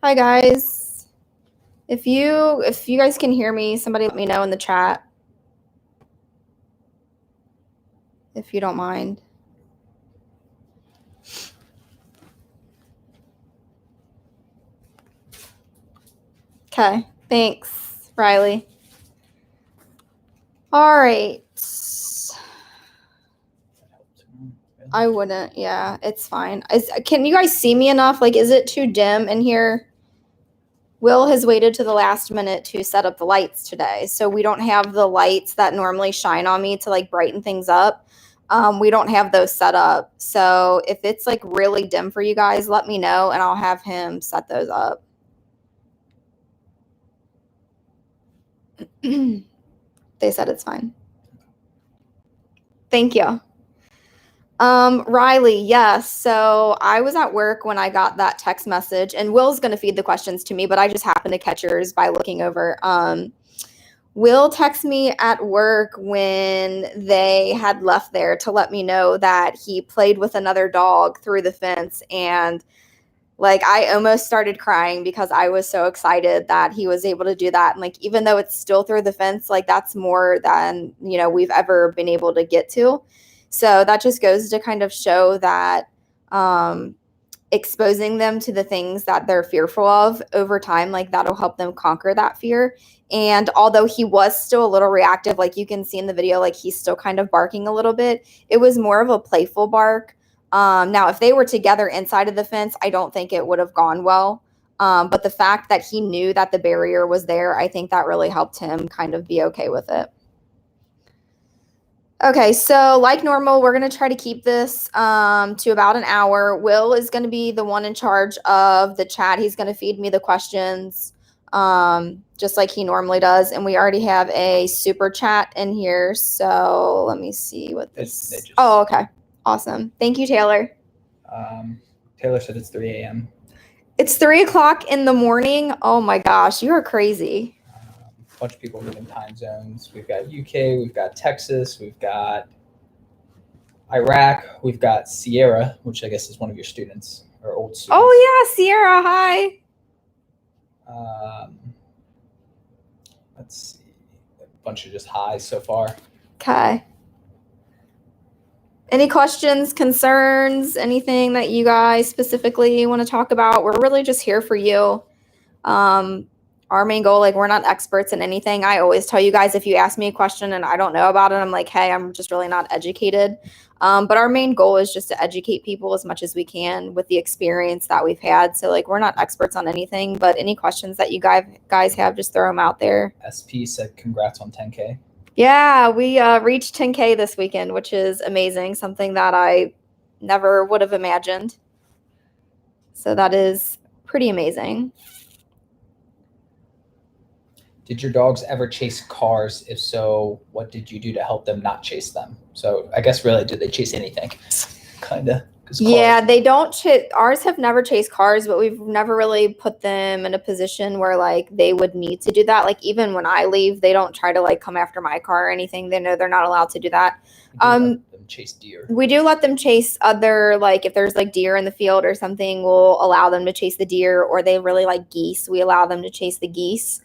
Hi guys. If you guys can hear me, somebody let me know in the chat. If you don't mind. Okay, thanks, Riley. All right. I wouldn't, yeah, it's fine. Can you guys see me enough? Like, is it too dim in here? Will has waited to the last minute to set up the lights today. So we don't have the lights that normally shine on me to like brighten things up. We don't have those set up. So if it's like really dim for you guys, let me know and I'll have him set those up. They said it's fine. Thank you. Riley, yes. So I was at work when I got that text message, and Will's going to feed the questions to me, but I just happened to catch yours by looking over. Will texted me at work when they had left there to let me know that he played with another dog through the fence, and like I almost started crying because I was so excited that he was able to do that. And like even though it's still through the fence, like that's more than, you know, we've ever been able to get to. So that just goes to kind of show that exposing them to the things that they're fearful of over time, like that'll help them conquer that fear. And although he was still a little reactive, like you can see in the video, like he's still kind of barking a little bit, it was more of a playful bark. Now, if they were together inside of the fence, I don't think it would have gone well. But the fact that he knew that the barrier was there, I think that really helped him kind of be okay with it. Okay, so like normal, we're going to try to keep this to about an hour. Will is going to be the one in charge of the chat. He's going to feed me the questions just like he normally does. And we already have a super chat in here. So let me see what this... Oh, okay. Awesome. Thank you, Taylor. Taylor said it's 3 a.m. It's 3 o'clock in the morning. Oh my gosh, you are crazy. A bunch of people live in time zones. We've got UK, we've got Texas, we've got Iraq, we've got Sierra, which I guess is one of your students or old students. Oh yeah, Sierra, hi. Let's see, a bunch of just highs so far. Okay. Any questions, concerns, anything that you guys specifically want to talk about? We're really just here for you. Our main goal, like we're not experts in anything. I always tell you guys, if you ask me a question and I don't know about it, I'm like, hey, I'm just really not educated. But our main goal is just to educate people as much as we can with the experience that we've had. So like, we're not experts on anything, but any questions that you guys have, just throw them out there. SP said, congrats on 10K. Yeah, we reached 10K this weekend, which is amazing. Something that I never would have imagined. So that is pretty amazing. Did your dogs ever chase cars? If so, what did you do to help them not chase them? So I guess really, did they chase anything? Kind of. Yeah, they don't chase. Ours have never chased cars, but we've never really put them in a position where like they would need to do that. Like even when I leave, they don't try to like come after my car or anything. They know they're not allowed to do that. Let them chase deer. We do let them chase other, like if there's like deer in the field or something, we'll allow them to chase the deer, or they really like geese. We allow them to chase the geese.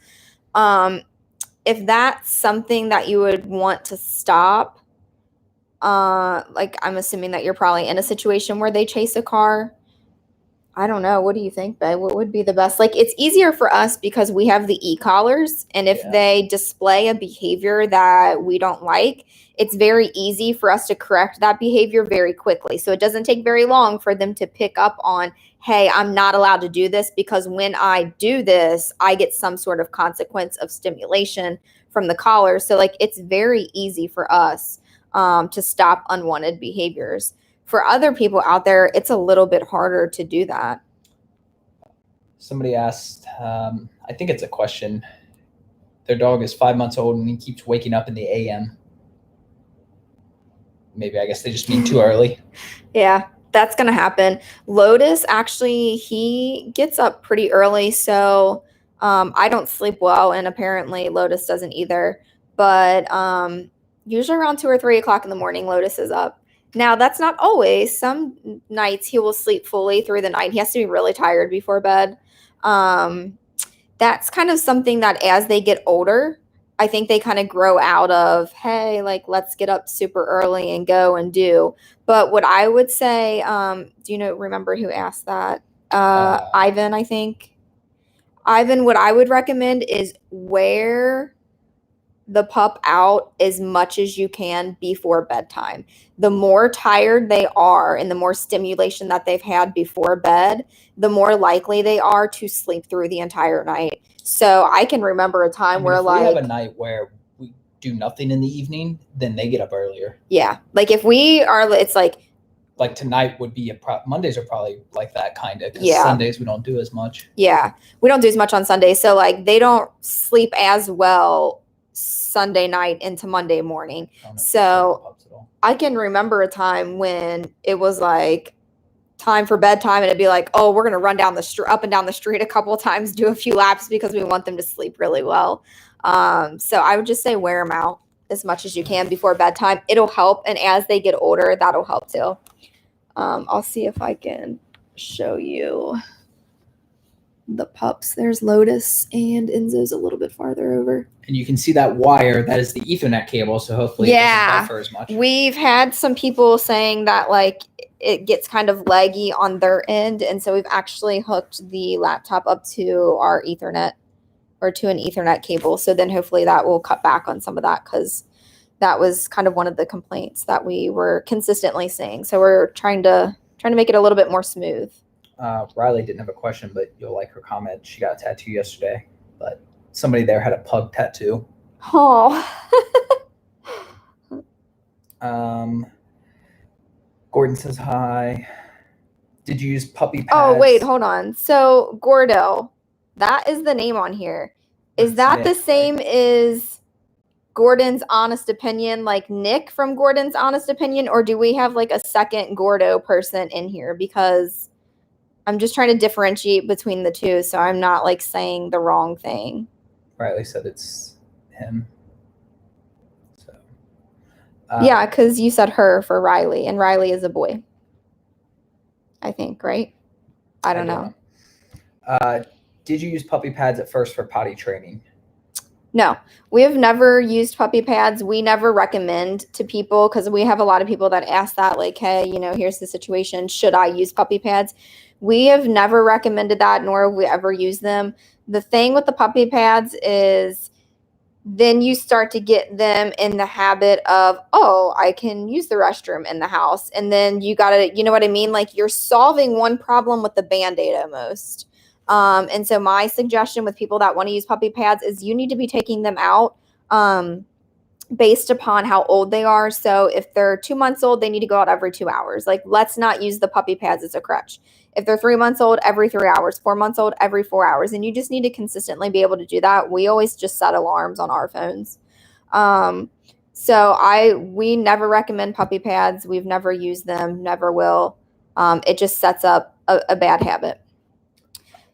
If that's something that you would want to stop, like I'm assuming that you're probably in a situation where they chase a car. I don't know. What do you think, babe? What would be the best? Like it's easier for us because we have the e-collars, and if they display a behavior that we don't like, it's very easy for us to correct that behavior very quickly. So it doesn't take very long for them to pick up on, hey, I'm not allowed to do this because when I do this, I get some sort of consequence of stimulation from the collar. So like it's very easy for us to stop unwanted behaviors. For other people out there, it's a little bit harder to do that. Somebody asked, I think it's a question. Their dog is 5 months old and he keeps waking up in the AM. Maybe, I guess they just mean too early. Yeah, that's going to happen. Lotus, actually, he gets up pretty early. So I don't sleep well, and apparently Lotus doesn't either. But usually around 2 or 3 o'clock in the morning, Lotus is up. Now, that's not always. Some nights he will sleep fully through the night. He has to be really tired before bed. That's kind of something that as they get older, I think they kind of grow out of, hey, like, let's get up super early and go and do. But what I would say, do you remember who asked that? Ivan, I think. Ivan, what I would recommend is wear the pup out as much as you can before bedtime. The more tired they are and the more stimulation that they've had before bed, the more likely they are to sleep through the entire night. So I can remember a time where, if like, we have a night where we do nothing in the evening, then they get up earlier. Yeah. Like if we are, it's like tonight would be Mondays are probably like that kind of, because Yeah. Sundays we don't do as much. Yeah. We don't do as much on Sundays. So like they don't sleep as well Sunday night into Monday morning. So I can remember a time when it was like time for bedtime and it'd be like, oh, we're going to run down the street, up and down the street a couple of times, do a few laps because we want them to sleep really well. So I would just say wear them out as much as you can before bedtime. It'll help. And as they get older, that'll help too. I'll see if I can show you the pups. There's Lotus and Enzo's a little bit farther over. And you can see that wire, that is the Ethernet cable, so hopefully it doesn't buffer as much. We've had some people saying that like it gets kind of laggy on their end, and so we've actually hooked the laptop up to our Ethernet or to an Ethernet cable. So then hopefully that will cut back on some of that, because that was kind of one of the complaints that we were consistently seeing. So we're trying to make it a little bit more smooth. Riley didn't have a question, but you'll like her comment. She got a tattoo yesterday, but somebody there had a pug tattoo. Oh. Gordon says hi. Did you use puppy pads? Oh, wait, hold on. So Gordo, that is the name on here. Is that the same as Gordon's honest opinion, like Nick from Gordon's honest opinion, or do we have like a second Gordo person in here? Because I'm just trying to differentiate between the two, so I'm not like saying the wrong thing. Riley said it's him. So yeah, because you said her for Riley, and Riley is a boy, I think, right? I don't know. Did you use puppy pads at first for potty training? No, we have never used puppy pads. We never recommend to people, because we have a lot of people that ask that, like, hey, here's the situation. Should I use puppy pads? We have never recommended that, nor have we ever used them. The thing with the puppy pads is then you start to get them in the habit of, oh, I can use the restroom in the house. And then you got to, you know what I mean? Like you're solving one problem with the Band-Aid almost. And so my suggestion with people that want to use puppy pads is you need to be taking them out based upon how old they are. So if they're 2 months old, they need to go out every 2 hours. Like, let's not use the puppy pads as a crutch. If they're 3 months old, every 3 hours, 4 months old, every 4 hours. And you just need to consistently be able to do that. We always just set alarms on our phones. So we never recommend puppy pads. We've never used them, never will. It just sets up a bad habit.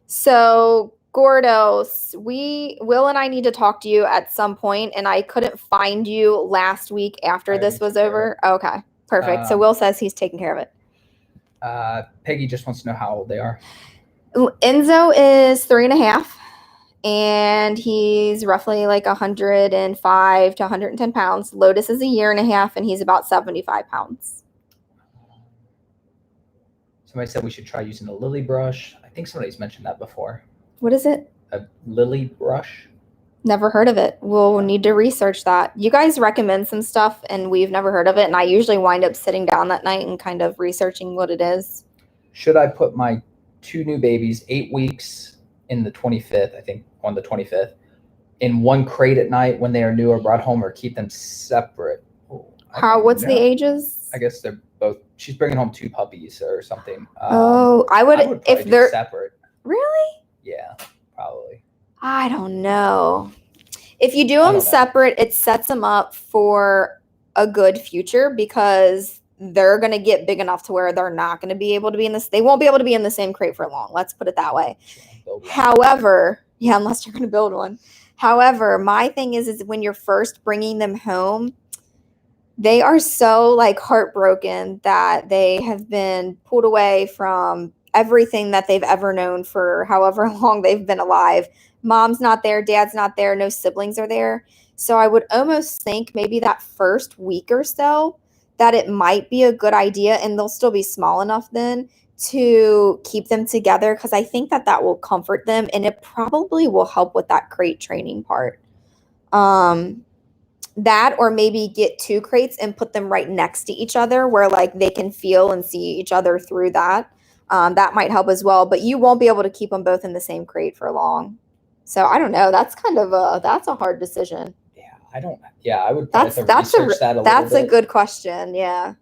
So Gordo, Will and I need to talk to you at some point, and I couldn't find you last week after this was over. Okay, perfect. So Will says he's taking care of it. Peggy just wants to know how old they are. Enzo is 3.5, and he's roughly like 105 to 110 pounds. Lotus is 1.5 years, and he's about 75 pounds. Somebody said we should try using a lily brush. I think somebody's mentioned that before. What is it? A lily brush? Never heard of it. We'll need to research that. You guys recommend some stuff, and we've never heard of it, and I usually wind up sitting down that night and kind of researching what it is. Should I put my 2 new babies, 8 weeks in the 25th, I think on the 25th, in one crate at night when they are new or brought home, or keep them separate? What's the ages? I guess they're both. She's bringing home 2 puppies or something. I would if they're separate. Really? Yeah, probably. I don't know. If you do them separate, it sets them up for a good future, because they're going to get big enough to where they're not going to be able to be in this. They won't be able to be in the same crate for long. Let's put it that way. However, unless you're going to build one. However, my thing is when you're first bringing them home, they are so like heartbroken that they have been pulled away from everything that they've ever known for however long they've been alive. Mom's not there, dad's not there, no siblings are there. So I would almost think maybe that first week or so that it might be a good idea, and they'll still be small enough then to keep them together, because I think that will comfort them, and it probably will help with that crate training part. That, or maybe get 2 crates and put them right next to each other where like they can feel and see each other through that. That might help as well, but you won't be able to keep them both in the same crate for long. So I don't know. That's kind of that's a hard decision. I would probably have to research that a little bit. That's a good question. Yeah.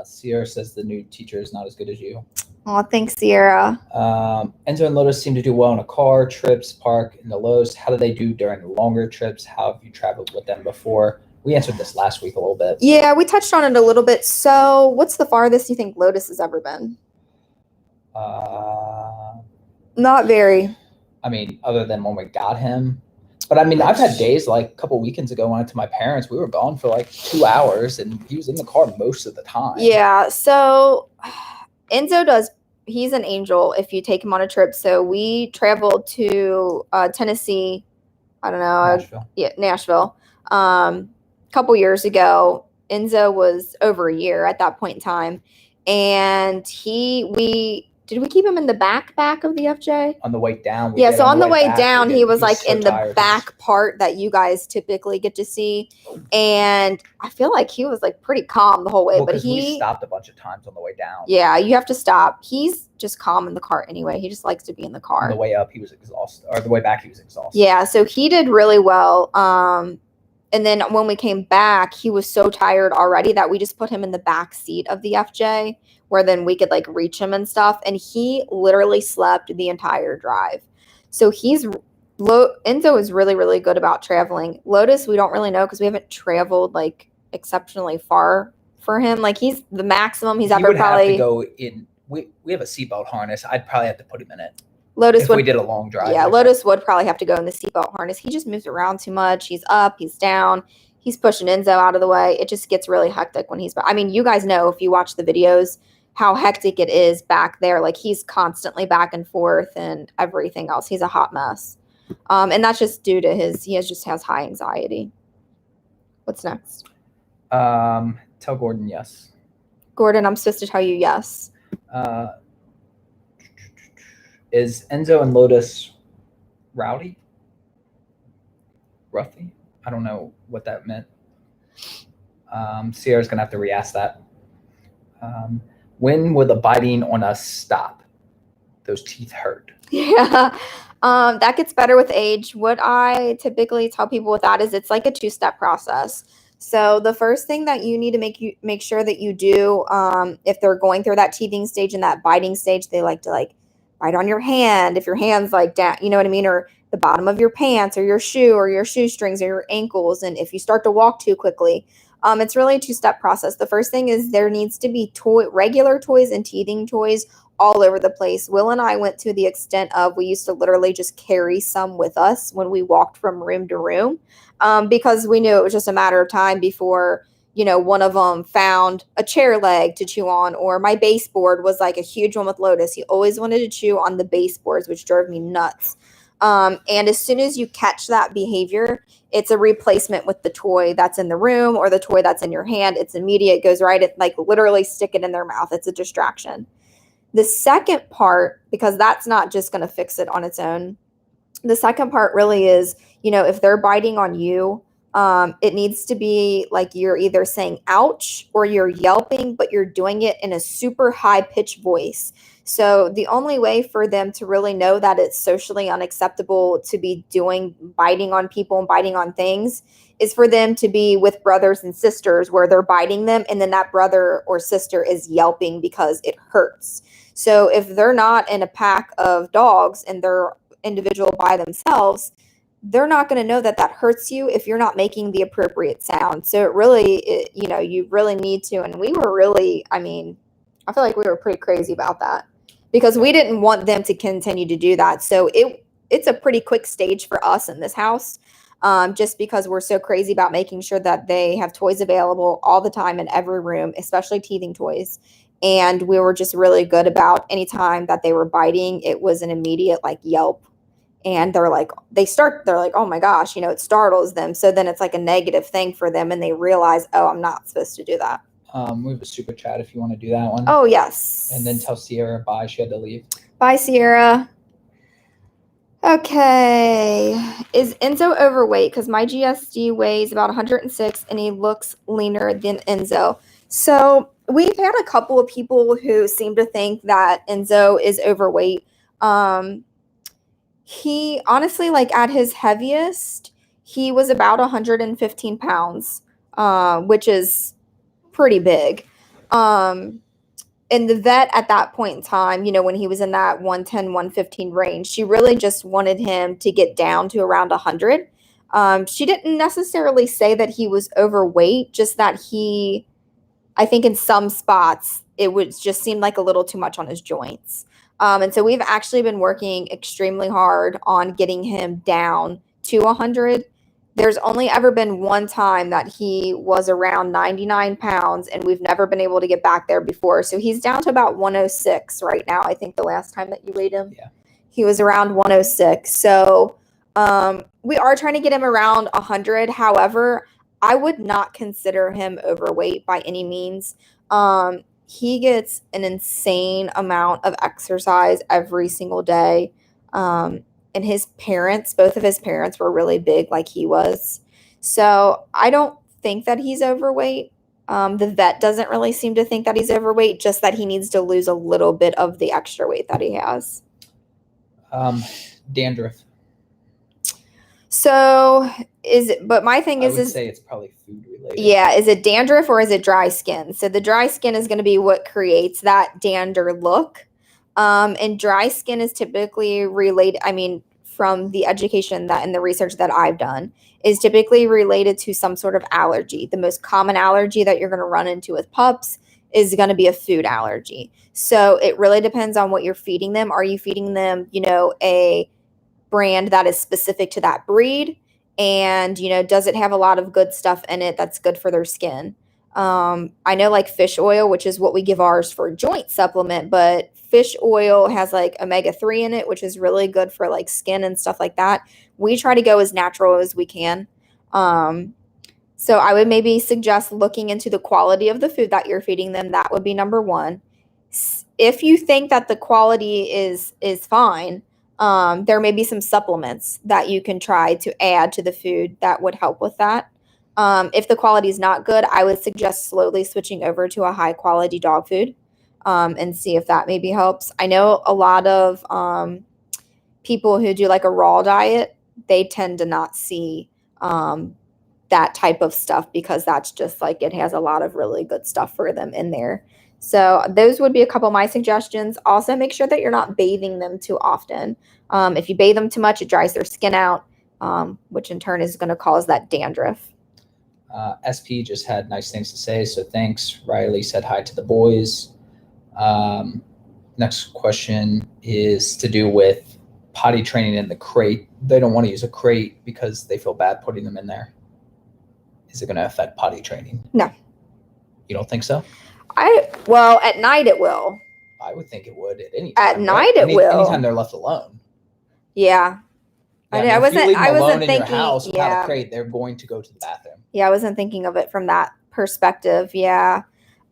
Sierra says the new teacher is not as good as you. Oh, thanks, Sierra. Enzo and Lotus seem to do well in a car, trips, park, and the Lowe's. How do they do during longer trips? How have you traveled with them before? We answered this last week a little bit. Yeah, we touched on it a little bit. So what's the farthest you think Lotus has ever been? Not very. I mean, other than when we got him. But I mean, I've had days like a couple weekends ago when I went to my parents. We were gone for like 2 hours, and he was in the car most of the time. Yeah, so Enzo he's an angel if you take him on a trip. So we traveled to Tennessee, I don't know. Nashville. Nashville. A couple years ago. Enzo was over a year at that point in time. And did we keep him in the back of the FJ? On the way down. Yeah, so on the way down, he was like in the back part that you guys typically get to see. And I feel like he was like pretty calm the whole way. But we stopped a bunch of times on the way down. Yeah, you have to stop. He's just calm in the car anyway. He just likes to be in the car. On the way up, he was exhausted. Or the way back, he was exhausted. Yeah, so he did really well. And then when we came back, he was so tired already that we just put him in the back seat of the FJ, where then we could like reach him and stuff. And he literally slept the entire drive. So Enzo is really, really good about traveling. Lotus, we don't really know because we haven't traveled like exceptionally far for him. Like he's the maximum he's ever probably. Have to go in. We have a seatbelt harness. I'd probably have to put him in it. Lotus we did a long drive. Yeah, Lotus would probably have to go in the seatbelt harness. He just moves around too much. He's up, he's down. He's pushing Enzo out of the way. It just gets really hectic when he's back. I mean, you guys know if you watch the videos how hectic it is back there. Like he's constantly back and forth and everything else. He's a hot mess. And that's just due to he just has high anxiety. What's next? Tell Gordon yes. Gordon, I'm supposed to tell you yes. Is Enzo and Lotus rowdy? Roughy? I don't know what that meant. Sierra's going to have to re-ask that. When will the biting on us stop? Those teeth hurt. Yeah. That gets better with age. What I typically tell people with that is it's like a 2-step process. So the first thing that you need to make sure that you do, if they're going through that teething stage and that biting stage, they like to like bite on your hand. If your hand's like down, you know what I mean? Or the bottom of your pants or your shoestrings or your ankles. And if you start to walk too quickly, it's really a 2-step process. The first thing is there needs to be regular toys and teething toys all over the place. Will and I went to the extent of we used to literally just carry some with us when we walked from room to room, because we knew it was just a matter of time before, one of them found a chair leg to chew on, or my baseboard was like a huge one with Lotus. He always wanted to chew on the baseboards, which drove me nuts. And as soon as you catch that behavior, it's a replacement with the toy that's in the room or the toy that's in your hand. It's immediate, goes right at like literally stick it in their mouth. It's a distraction. The second part, because that's not just going to fix it on its own. The second part really is, if they're biting on you, it needs to be like you're either saying ouch or you're yelping, but you're doing it in a super high pitched voice. So the only way for them to really know that it's socially unacceptable to be biting on people and biting on things is for them to be with brothers and sisters where they're biting them. And then that brother or sister is yelping because it hurts. So if they're not in a pack of dogs and they're individual by themselves, they're not going to know that hurts you if you're not making the appropriate sound. So you really need to. And we were really, I feel like we were pretty crazy about that because we didn't want them to continue to do that. So it's a pretty quick stage for us in this house. just because we're so crazy about making sure that they have toys available all the time in every room, especially teething toys. And we were just really good about any time that they were biting, it was an immediate like yelp. And they're like, oh my gosh, it startles them. So then it's like a negative thing for them. And they realize, oh, I'm not supposed to do that. We have a super chat if you want to do that one. Oh, yes. And then tell Sierra bye. She had to leave. Bye, Sierra. Okay. Is Enzo overweight? Because my GSD weighs about 106 and he looks leaner than Enzo. So we've had a couple of people who seem to think that Enzo is overweight. He honestly, like at his heaviest, he was about 115 pounds, which is pretty big. And the vet at that point in time, when he was in that 110, 115 range, she really just wanted him to get down to around 100. She didn't necessarily say that he was overweight, just that I think in some spots, it would just seem like a little too much on his joints. And so we've actually been working extremely hard on getting him down to 100. There's only ever been one time that he was around 99 pounds, and we've never been able to get back there before. So he's down to about 106 right now. I think the last time that you weighed him, he was around 106. So we are trying to get him around 100. However, I would not consider him overweight by any means. He gets an insane amount of exercise every single day. And his parents, both of his parents were really big like he was. So I don't think that he's overweight. The vet doesn't really seem to think that he's overweight, just that he needs to lose a little bit of the extra weight that he has. Dandruff. So but my thing is, I would say it's probably food related. Yeah. Is it dandruff or is it dry skin? So the dry skin is going to be what creates that dander look. And dry skin is typically related, from the education and the research that I've done, is typically related to some sort of allergy. The most common allergy that you're going to run into with pups is going to be a food allergy. So it really depends on what you're feeding them. Are you feeding them, a brand that is specific to that breed? And, does it have a lot of good stuff in it that's good for their skin? I know like fish oil, which is what we give ours for joint supplement, but fish oil has like omega-3 in it, which is really good for like skin and stuff like that. We try to go as natural as we can. So I would maybe suggest looking into the quality of the food that you're feeding them. That would be number one. If you think that the quality is fine, there may be some supplements that you can try to add to the food that would help with that. If the quality is not good, I would suggest slowly switching over to a high quality dog food, and see if that maybe helps. I know a lot of people who do like a raw diet, they tend to not see that type of stuff because that's just like it has a lot of really good stuff for them in there. So those would be a couple of my suggestions. Also, make sure that you're not bathing them too often. If you bathe them too much, it dries their skin out, which in turn is going to cause that dandruff. SP just had nice things to say, so thanks. Riley said hi to the boys. Next question is to do with potty training in the crate. They don't want to use a crate because they feel bad putting them in there. Is it going to affect potty training? No. You don't think so? Well, at night it will. I would think it would at any time. At night it will. Anytime they're left alone. Yeah. I wasn't thinking. In your house without a crate, they're going to go to the bathroom. Yeah, I wasn't thinking of it from that perspective. Yeah.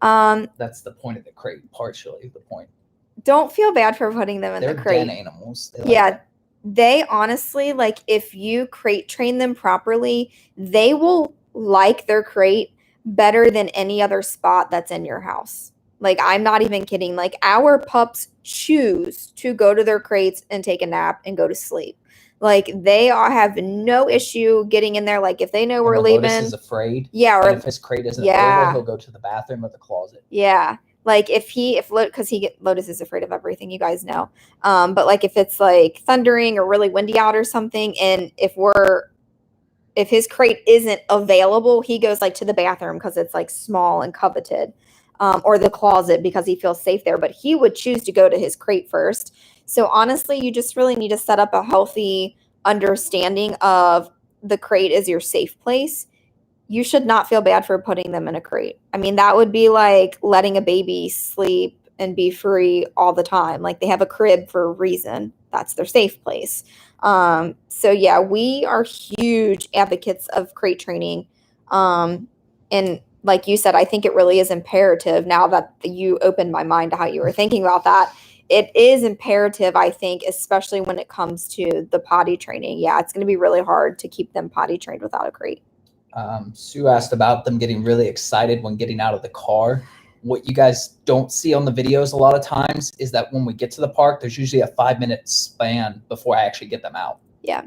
That's the point of the crate, partially the point. Don't feel bad for putting them in the crate. They're den animals. They honestly, like, if you crate train them properly, they will like their crate better than any other spot that's in your house. Like, I'm not even kidding. Like, our pups choose to go to their crates and take a nap and go to sleep. Like, they have no issue getting in there. Like, if they know we're leaving. Lotus is afraid. Yeah. Or if his crate isn't available, he'll go to the bathroom or the closet. Yeah. Like, because Lotus is afraid of everything, you guys know. But like, if it's like thundering or really windy out or something, and if his crate isn't available, he goes like to the bathroom because it's like small and coveted, or the closet because he feels safe there. But he would choose to go to his crate first. So honestly, you just really need to set up a healthy understanding of the crate is your safe place, you should not feel bad for putting them in a crate. I mean, that would be like letting a baby sleep and be free all the time. Like, they have a crib for a reason. That's their safe place. So yeah, we are huge advocates of crate training. And like you said, I think it really is imperative, now that you opened my mind to how you were thinking about that. It is imperative, I think, especially when it comes to the potty training. Yeah, it's going to be really hard to keep them potty trained without a crate. Sue asked about them getting really excited when getting out of the car. What you guys don't see on the videos a lot of times is that when we get to the park, there's usually a 5-minute span before I actually get them out. Yeah.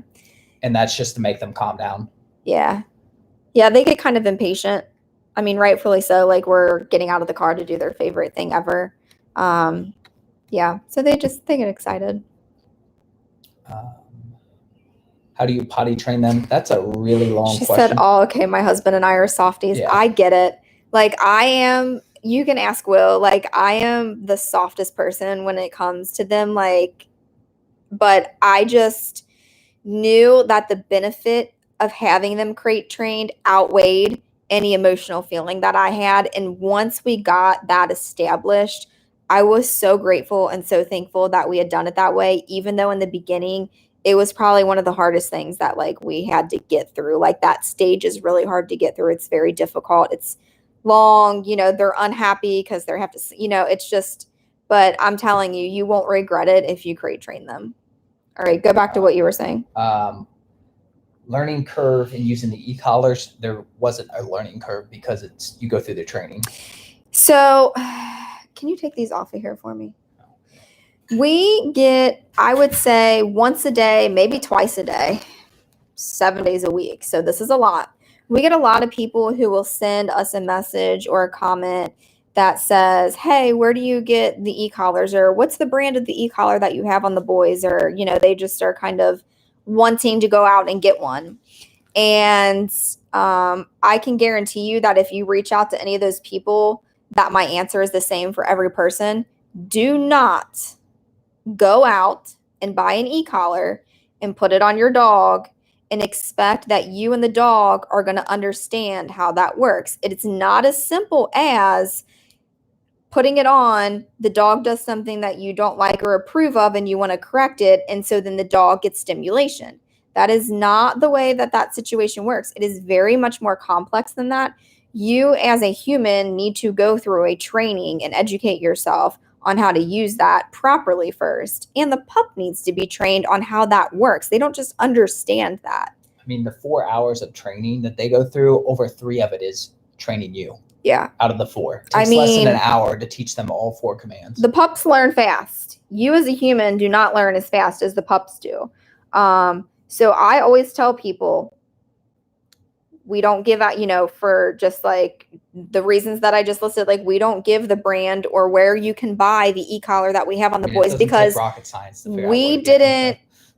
And that's just to make them calm down. Yeah. Yeah, they get kind of impatient. I mean, rightfully so. Like, we're getting out of the car to do their favorite thing ever. Yeah, so they get excited. How do you potty train them? That's a really long She question. said, oh, okay, my husband and I are softies. Yeah. I get it. Like, you can ask Will, like, I am the softest person when it comes to them. Like, but I just knew that the benefit of having them crate trained outweighed any emotional feeling that I had. And once we got that established, I was so grateful and so thankful that we had done it that way, even though in the beginning, it was probably one of the hardest things that like we had to get through. Like, that stage is really hard to get through. It's very difficult. It's long, they're unhappy because they have to, it's just, but I'm telling you, you won't regret it if you crate train them. All right, go back to what you were saying. Learning curve and using the e-collars, there wasn't a learning curve because you go through the training. So can you take these off of here for me? We get, I would say, once a day, maybe twice a day, 7 days a week. So this is a lot. We get a lot of people who will send us a message or a comment that says, hey, where do you get the e-collars? Or what's the brand of the e-collar that you have on the boys? Or, they just are kind of wanting to go out and get one. And I can guarantee you that if you reach out to any of those people, that my answer is the same for every person. Do not go out and buy an e-collar and put it on your dog and expect that you and the dog are going to understand how that works. It's not as simple as putting it on, the dog does something that you don't like or approve of and you want to correct it, and so then the dog gets stimulation. That is not the way that situation works. It is very much more complex than that. You as a human need to go through a training and educate yourself on how to use that properly first. And the pup needs to be trained on how that works. They don't just understand that. I mean, the 4 hours of training that they go through, over 3 of it is training you. Yeah. Out of the 4. It takes less than an hour to teach them all 4 commands. The pups learn fast. You as a human do not learn as fast as the pups do. So I always tell people, we don't give out, for just like the reasons that I just listed, like we don't give the brand or where you can buy the e-collar that we have on the boys, because rocket science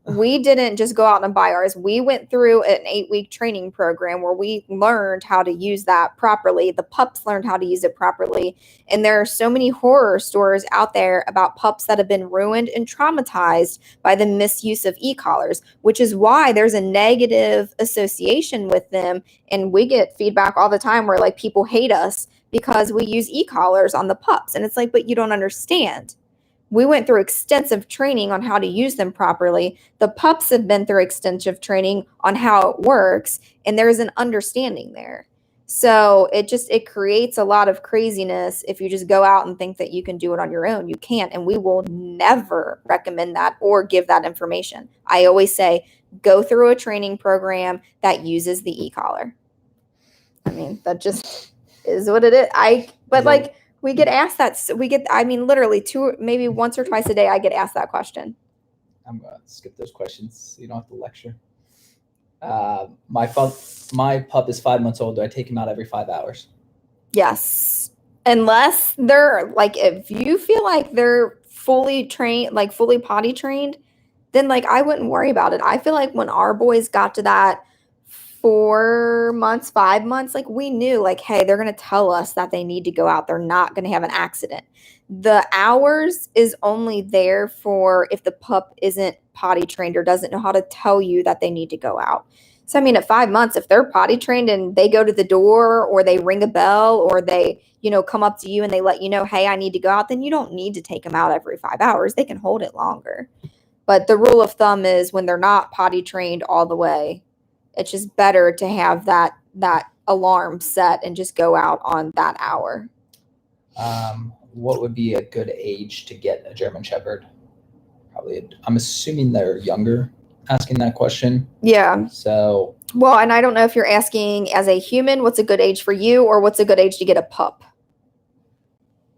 we didn't just go out and buy ours. We went through an 8-week training program where we learned how to use that properly. The pups learned how to use it properly. And there are so many horror stories out there about pups that have been ruined and traumatized by the misuse of e-collars, which is why there's a negative association with them. And we get feedback all the time where like people hate us because we use e-collars on the pups. And it's like, but you don't understand. We went through extensive training on how to use them properly. The pups have been through extensive training on how it works, and there's an understanding there. So it creates a lot of craziness if you just go out and think that you can do it on your own. You can't, and we will never recommend that or give that information. I always say, go through a training program that uses the e-collar. I mean, that just is what it is. We get asked that. Literally maybe once or twice a day, I get asked that question. I'm going to skip those questions so you don't have to lecture. My pup is 5 months old. Do I take him out every 5 hours? Yes. Unless they're like, if you feel like they're fully trained, like fully potty trained, then like I wouldn't worry about it. I feel like when our boys got to that 4 months, 5 months, like we knew like, hey, they're going to tell us that they need to go out. They're not going to have an accident. The hours is only there for if the pup isn't potty trained or doesn't know how to tell you that they need to go out. So, I mean, at 5 months, if they're potty trained and they go to the door or they ring a bell or they, come up to you and they let you know, hey, I need to go out, then you don't need to take them out every 5 hours. They can hold it longer. But the rule of thumb is when they're not potty trained all the way, it's just better to have that alarm set and just go out on that hour. What would be a good age to get a German Shepherd? Probably, I'm assuming they're younger, asking that question. Yeah. So. Well, and I don't know if you're asking as a human, what's a good age for you, or what's a good age to get a pup?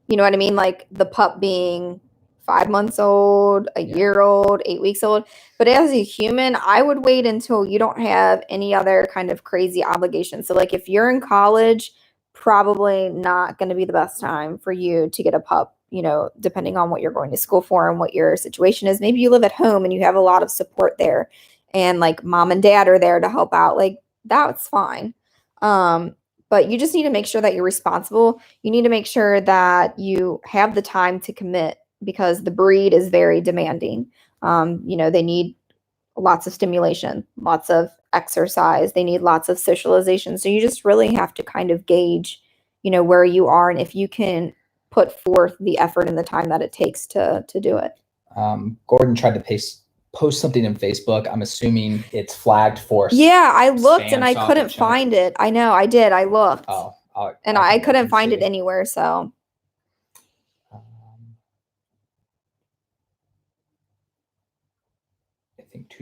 You know what I mean? Like the pup being 5 months old, a year old, 8 weeks old. But as a human, I would wait until you don't have any other kind of crazy obligations. So like if you're in college, probably not going to be the best time for you to get a pup, depending on what you're going to school for and what your situation is. Maybe you live at home and you have a lot of support there and like mom and dad are there to help out. Like that's fine. But you just need to make sure that you're responsible. You need to make sure that you have the time to commit because the breed is very demanding. They need lots of stimulation, lots of exercise. They need lots of socialization. So you just really have to kind of gauge, where you are and if you can put forth the effort and the time that it takes to do it. Gordon tried to post something in Facebook. I'm assuming it's flagged for. Yeah, I looked and I couldn't find it. I know, I did. I looked. Oh, I couldn't find it anywhere. So. I think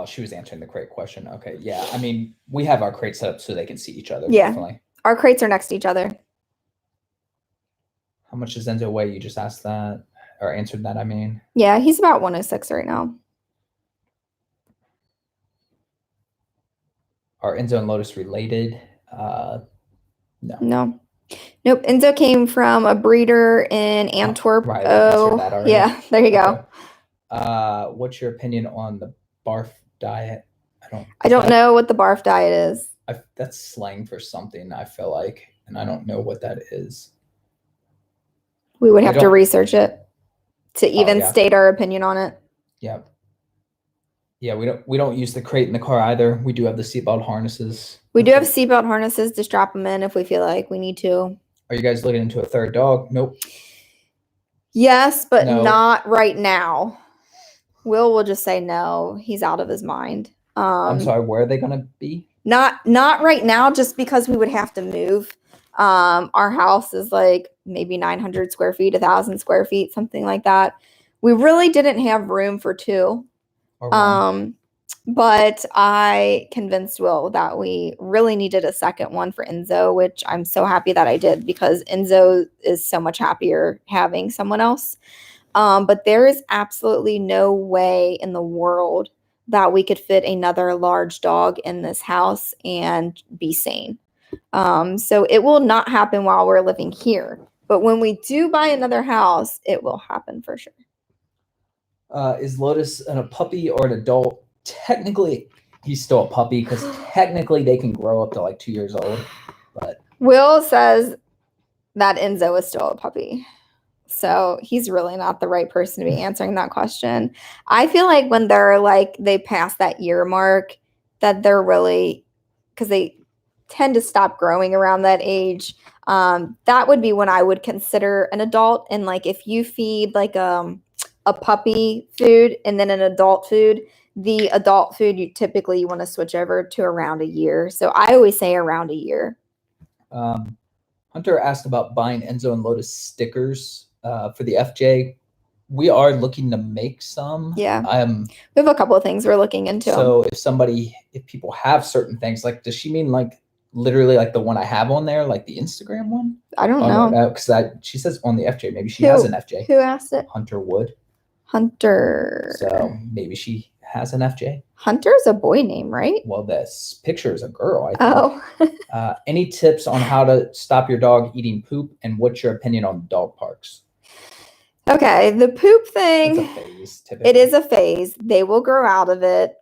she was answering the crate question. Okay, yeah. I mean, we have our crate set up so they can see each other. Yeah, definitely. Our crates are next to each other. How much does Enzo weigh? You just asked that or answered that. I mean. Yeah, he's about 106 right now. Are Enzo and Lotus related? No. No. Nope. Enzo came from a breeder in Antwerp. Right. Yeah. There you go. What's your opinion on the Barf diet? I don't know what the Barf diet is. That's slang for something, I feel like, and I don't know what that is. We would have to research it to even state our opinion on it. Yeah. Yeah, we don't use the crate in the car either. We do have the seatbelt harnesses. We do have seatbelt harnesses to strap them in if we feel like we need to. Are you guys looking into a third dog? Nope. Yes, but not right now. Will just say no. He's out of his mind. I'm sorry, where are they going to be? Not right now, just because we would have to move. Our house is like maybe 900 square feet, 1,000 square feet, something like that. We really didn't have room for two. But I convinced Will that we really needed a second one for Enzo, which I'm so happy that I did because Enzo is so much happier having someone else. But there is absolutely no way in the world that we could fit another large dog in this house and be sane. So it will not happen while we're living here. But when we do buy another house, it will happen for sure. Is Lotus a puppy or an adult? Technically, he's still a puppy because technically they can grow up to like 2 years old. But Will says that Enzo is still a puppy. So he's really not the right person to be answering that question. I feel like when they're like, they pass that year mark, that they're really, because they tend to stop growing around that age. That would be when I would consider an adult. And like, if you feed like a puppy food and then an adult food, the adult food you typically want to switch over to around a year. So I always say around a year. Hunter asked about buying Enzo and Lotus stickers for the FJ. We are looking to make some. Yeah. We have a couple of things we're looking into. So if people have certain things, like, does she mean like literally like the one I have on there, like the Instagram one? I don't know. Because she says on the FJ, maybe she has an FJ. Who asked it? Hunter Wood. Hunter. So maybe she has an FJ. Hunter's a boy name, right? Well, this picture is a girl, I think. Oh. Any tips on how to stop your dog eating poop, and what's your opinion on dog parks? Okay, the poop thing. It's a phase, typically. It is a phase. They will grow out of it.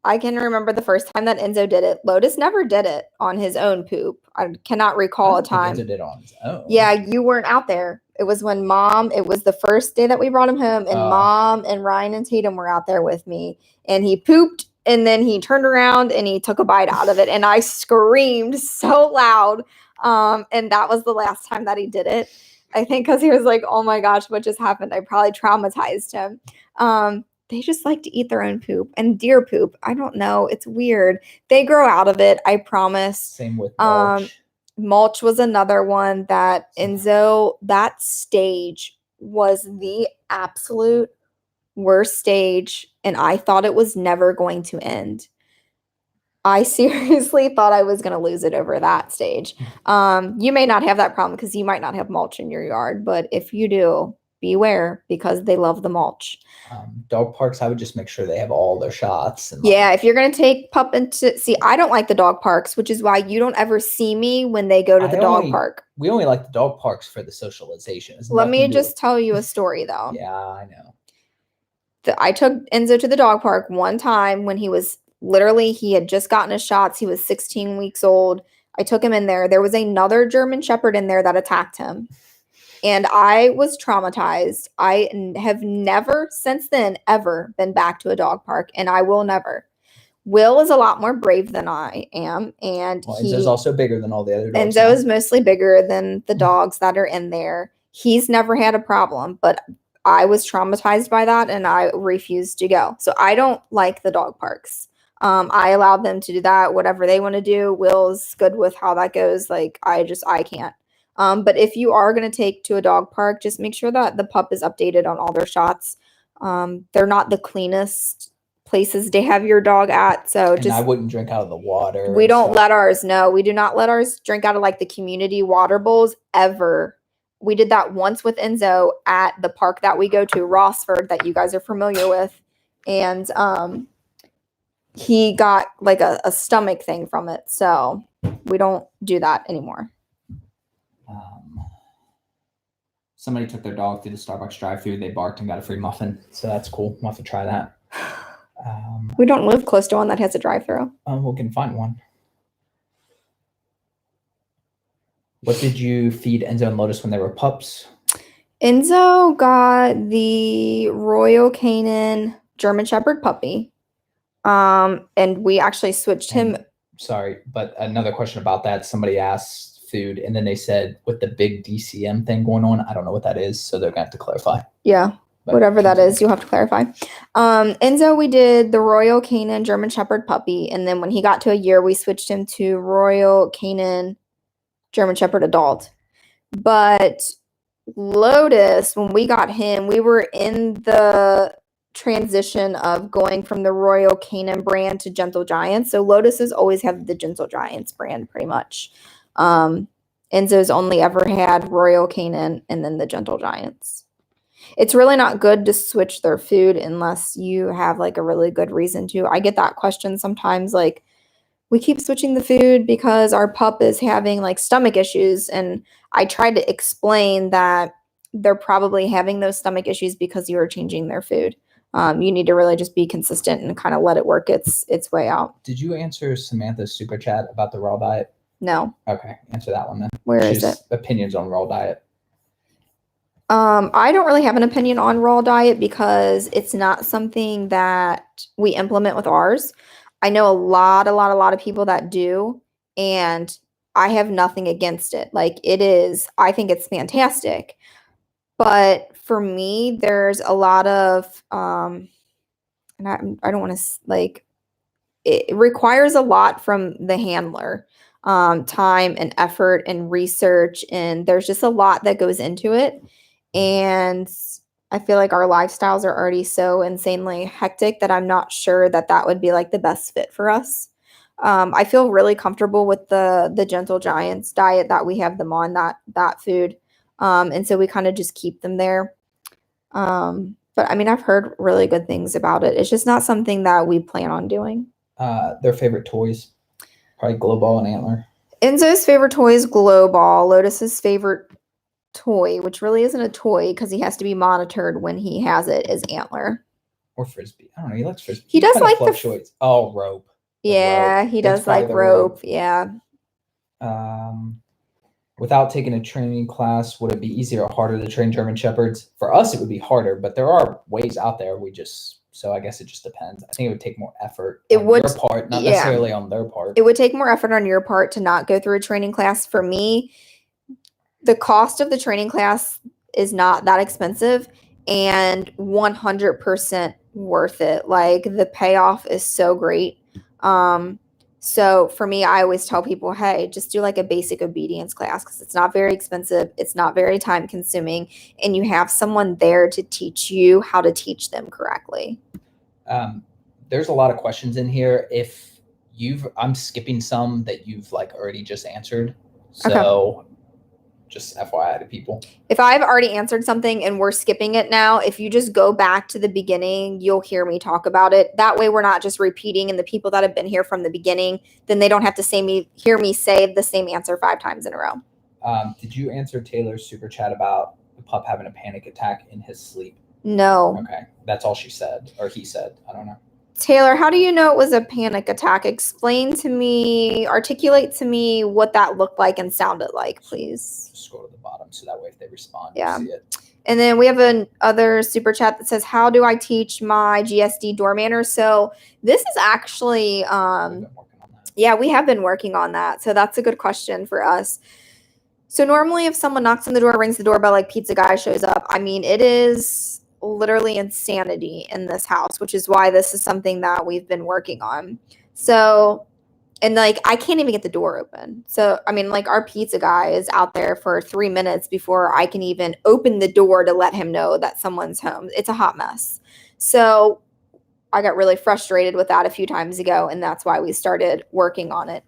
I can remember the first time that Enzo did it. Lotus never did it on his own poop. I cannot recall a time. Enzo did it on his own. Yeah, you weren't out there. It was when it was the first day that we brought him home, and Mom and Ryan and Tatum were out there with me, and he pooped And then he turned around and he took a bite out of it. And I screamed so loud. And that was the last time that he did it. I think because he was like, oh my gosh, what just happened? I probably traumatized him. They just like to eat their own poop and deer poop. I don't know. It's weird. They grow out of it. I promise. Same with mulch. Mulch was another one that Enzo, that stage was the absolute worst stage, and I thought it was never going to end. I seriously thought I was going to lose it over that stage. You may not have that problem because you might not have mulch in your yard, but if you do, beware because they love the mulch. Dog parks, I would just make sure they have all their shots. And yeah, if you're going to take Pup into... See, I don't like the dog parks, which is why you don't ever see me when they go to the dog park. We only like the dog parks for the socialization. Let me just tell you a story, though. Yeah, I know. I took Enzo to the dog park one time when he was... Literally, he had just gotten his shots. He was 16 weeks old. I took him in there. There was another German Shepherd in there that attacked him. And I was traumatized. I have never since then ever been back to a dog park, and I will never. Will is a lot more brave than I am. And Enzo's also bigger than all the other dogs. Enzo is mostly bigger than the dogs that are in there. He's never had a problem, but I was traumatized by that, and I refused to go. So I don't like the dog parks. I allowed them to do that, whatever they want to do. Will's good with how that goes. Like, I can't. But if you are going to take to a dog park, just make sure that the pup is updated on all their shots. They're not the cleanest places to have your dog at. So I wouldn't drink out of the water. We don't let ours, no, we do not let ours drink out of like the community water bowls ever. We did that once with Enzo at the park that we go to, Rossford, that you guys are familiar with. And, he got like a stomach thing from it. So we don't do that anymore. Somebody took their dog through the Starbucks drive-thru. They barked and got a free muffin. So that's cool. We'll have to try that. We don't live close to one that has a drive-thru. We can find one. What did you feed Enzo and Lotus when they were pups? Enzo got the Royal Canin German Shepherd puppy. And we actually switched him. Sorry, but another question about that. Somebody asked food, and then they said with the big DCM thing going on, I don't know what that is, so they're gonna have to clarify. Yeah, but whatever that is, you'll have to clarify. Enzo, we did the Royal Canin German Shepherd puppy, and then when he got to a year, we switched him to Royal Canin German Shepherd adult. But Lotus, when we got him, we were in the transition of going from the Royal Canin brand to Gentle Giants. So Lotus has always had the Gentle Giants brand pretty much. Enzo's only ever had Royal Canin and then the Gentle Giants. It's really not good to switch their food unless you have like a really good reason to. I get that question sometimes, like, we keep switching the food because our pup is having like stomach issues. And I tried to explain that they're probably having those stomach issues because you are changing their food. You need to really just be consistent and kind of let it work its way out. Did you answer Samantha's super chat about the raw diet? No. Okay, answer that one then. Where is it? Opinions on raw diet. I don't really have an opinion on raw diet because it's not something that we implement with ours. I know a lot of people that do, and I have nothing against it. Like, I think it's fantastic. But for me, there's a lot of, and I don't want to, like, it requires a lot from the handler, time and effort and research. And there's just a lot that goes into it. And I feel like our lifestyles are already so insanely hectic that I'm not sure that would be like the best fit for us. I feel really comfortable with the Gentle Giants diet that we have them on, that food. And so we kind of just keep them there. But I mean, I've heard really good things about it. It's just not something that we plan on doing. Their favorite toys, probably Glow Ball and Antler. Enzo's favorite toy is Glow Ball. Lotus's favorite toy, which really isn't a toy because he has to be monitored when he has it, is Antler. Or Frisbee. I don't know. He likes Frisbee. He does like fluctuates. Rope. Yeah, he does like rope. Yeah. Without taking a training class, would it be easier or harder to train German Shepherds? For us, it would be harder, but there are ways out there. We just So I guess it just depends. I think it would take more effort It on would, your part, not necessarily on their part. It would take more effort on your part to not go through a training class. For me, the cost of the training class is not that expensive and 100% worth it. Like the payoff is so great. So for me, I always tell people, hey, just do like a basic obedience class because it's not very expensive. It's not very time consuming. And you have someone there to teach you how to teach them correctly. There's a lot of questions in here. If I'm skipping some that you've like already just answered. So just FYI to people. If I've already answered something and we're skipping it now, if you just go back to the beginning, you'll hear me talk about it. That way we're not just repeating, and the people that have been here from the beginning, then they don't have to hear me say the same answer 5 times in a row. Did you answer Taylor's super chat about the pup having a panic attack in his sleep? No. Okay. That's all she said, or he said. I don't know. Taylor, how do you know it was a panic attack? Explain to me, articulate to me what that looked like and sounded like, please. Just scroll to the bottom so that way if they respond, you see it. And then we have another super chat that says, how do I teach my GSD door manners? So this is actually, yeah, we have been working on that. So that's a good question for us. So normally if someone knocks on the door, rings the doorbell, like pizza guy shows up, I mean, it is literally insanity in this house, which is why this is something that we've been working on. So, and like, I can't even get the door open. So, I mean, like our pizza guy is out there for 3 minutes before I can even open the door to let him know that someone's home. It's a hot mess. So I got really frustrated with that a few times ago, and that's why we started working on it.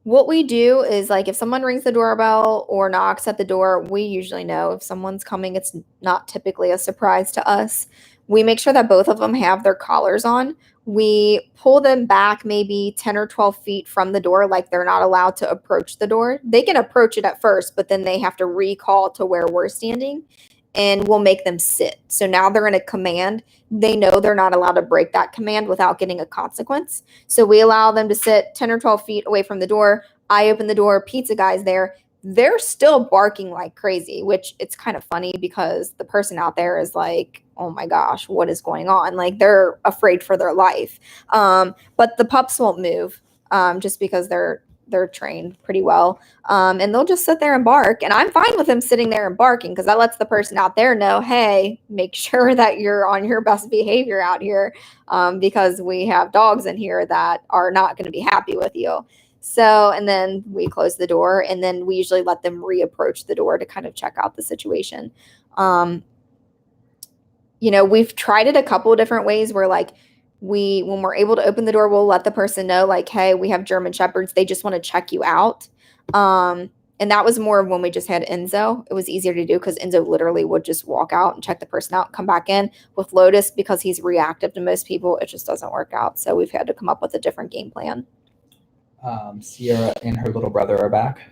What we do is, like, if someone rings the doorbell or knocks at the door, we usually know if someone's coming. It's not typically a surprise to us. We make sure that both of them have their collars on. We pull them back maybe 10 or 12 feet from the door, like they're not allowed to approach the door. They can approach it at first, but then they have to recall to where we're standing, and we'll make them sit. So now they're in a command. They know they're not allowed to break that command without getting a consequence. So we allow them to sit 10 or 12 feet away from the door. I open the door, pizza guy's there. They're still barking like crazy, which it's kind of funny because the person out there is like, oh my gosh, what is going on? Like they're afraid for their life. But the pups won't move just because they're trained pretty well. And they'll just sit there and bark. And I'm fine with them sitting there and barking because that lets the person out there know, hey, make sure that you're on your best behavior out here because we have dogs in here that are not going to be happy with you. So, and then we close the door, and then we usually let them reapproach the door to kind of check out the situation. You know, we've tried it a couple of different ways where, like, when we're able to open the door, we'll let the person know, like, hey, we have German Shepherds. They just want to check you out. And that was more of when we just had Enzo. It was easier to do because Enzo literally would just walk out and check the person out and come back in. With Lotus, because he's reactive to most people, it just doesn't work out. So we've had to come up with a different game plan. Sierra and her little brother are back.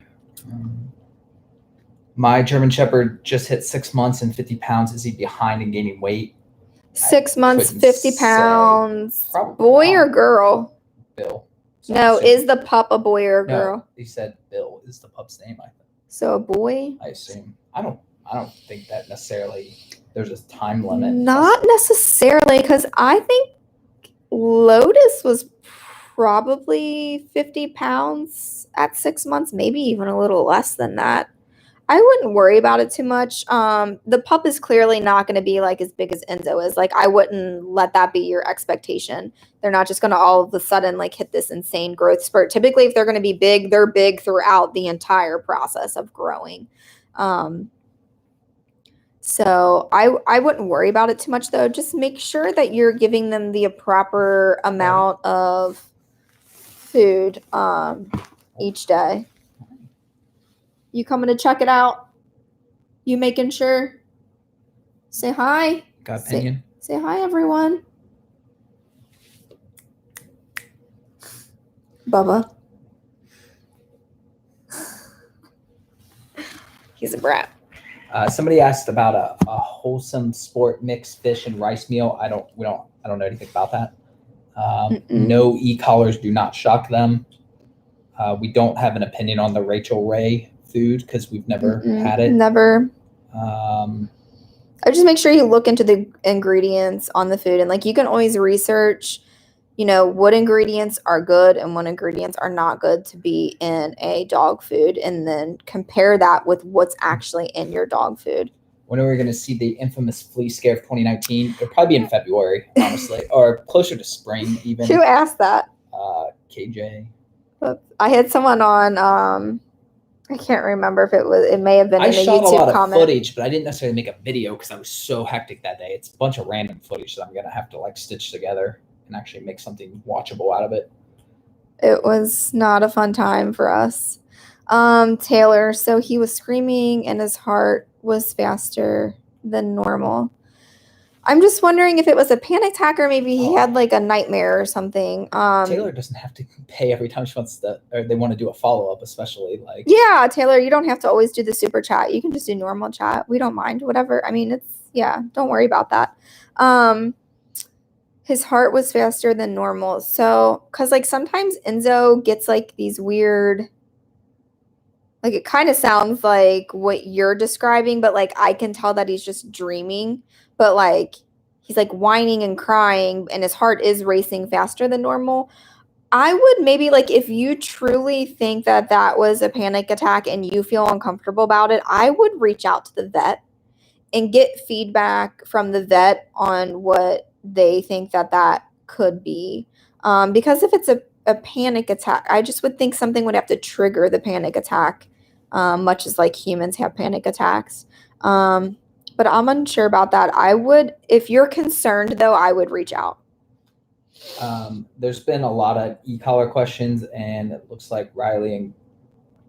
My German Shepherd just hit 6 months and 50 pounds. Is he behind in gaining weight? 6 months, 50 pounds. Boy or girl? Bill. So no, is the pup a boy or a girl? No, he said Bill is the pup's name, I think. So a boy? I assume. I don't think that necessarily there's a time limit. Not necessarily, because I think Lotus was probably 50 pounds at 6 months, maybe even a little less than that. I wouldn't worry about it too much. The pup is clearly not going to be like as big as Enzo is. Like, I wouldn't let that be your expectation. They're not just going to all of a sudden like hit this insane growth spurt. Typically, if they're going to be big, they're big throughout the entire process of growing. So I wouldn't worry about it too much, though. Just make sure that you're giving them the proper amount of food each day. You coming to check it out? You making sure? Say hi. Got opinion. Say hi, everyone. Bubba. He's a brat. Somebody asked about a wholesome sport mixed fish and rice meal. I don't know anything about that. No e-collars do not shock them. We don't have an opinion on the Rachel Ray food because we've never had it. Never. I just make sure you look into the ingredients on the food, and like you can always research, what ingredients are good and what ingredients are not good to be in a dog food, and then compare that with what's actually in your dog food. When are we going to see the infamous flea scare of 2019? It'll probably be in February, honestly, or closer to spring even. Who asked that? KJ. I had someone on, I can't remember if it may have been in the YouTube comment. I shot a lot of footage, but I didn't necessarily make a video because I was so hectic that day. It's a bunch of random footage that I'm going to have to stitch together and actually make something watchable out of it. It was not a fun time for us. Taylor, so he was screaming and his heart was faster than normal. I'm just wondering if it was a panic attack or maybe he had a nightmare or something. Taylor doesn't have to pay every time she wants to, or they want to do a follow-up, especially Yeah, Taylor, you don't have to always do the super chat. You can just do normal chat. We don't mind, whatever. I mean, don't worry about that. His heart was faster than normal. So, because sometimes Enzo gets these weird, it kind of sounds like what you're describing, but I can tell that he's just dreaming. But he's whining and crying and his heart is racing faster than normal. I would maybe if you truly think that that was a panic attack and you feel uncomfortable about it, I would reach out to the vet and get feedback from the vet on what they think that could be. Because if it's a panic attack, I just would think something would have to trigger the panic attack, much as humans have panic attacks. But I'm unsure about that. I would, if you're concerned though, I would reach out. There's been a lot of e-collar questions and it looks like Riley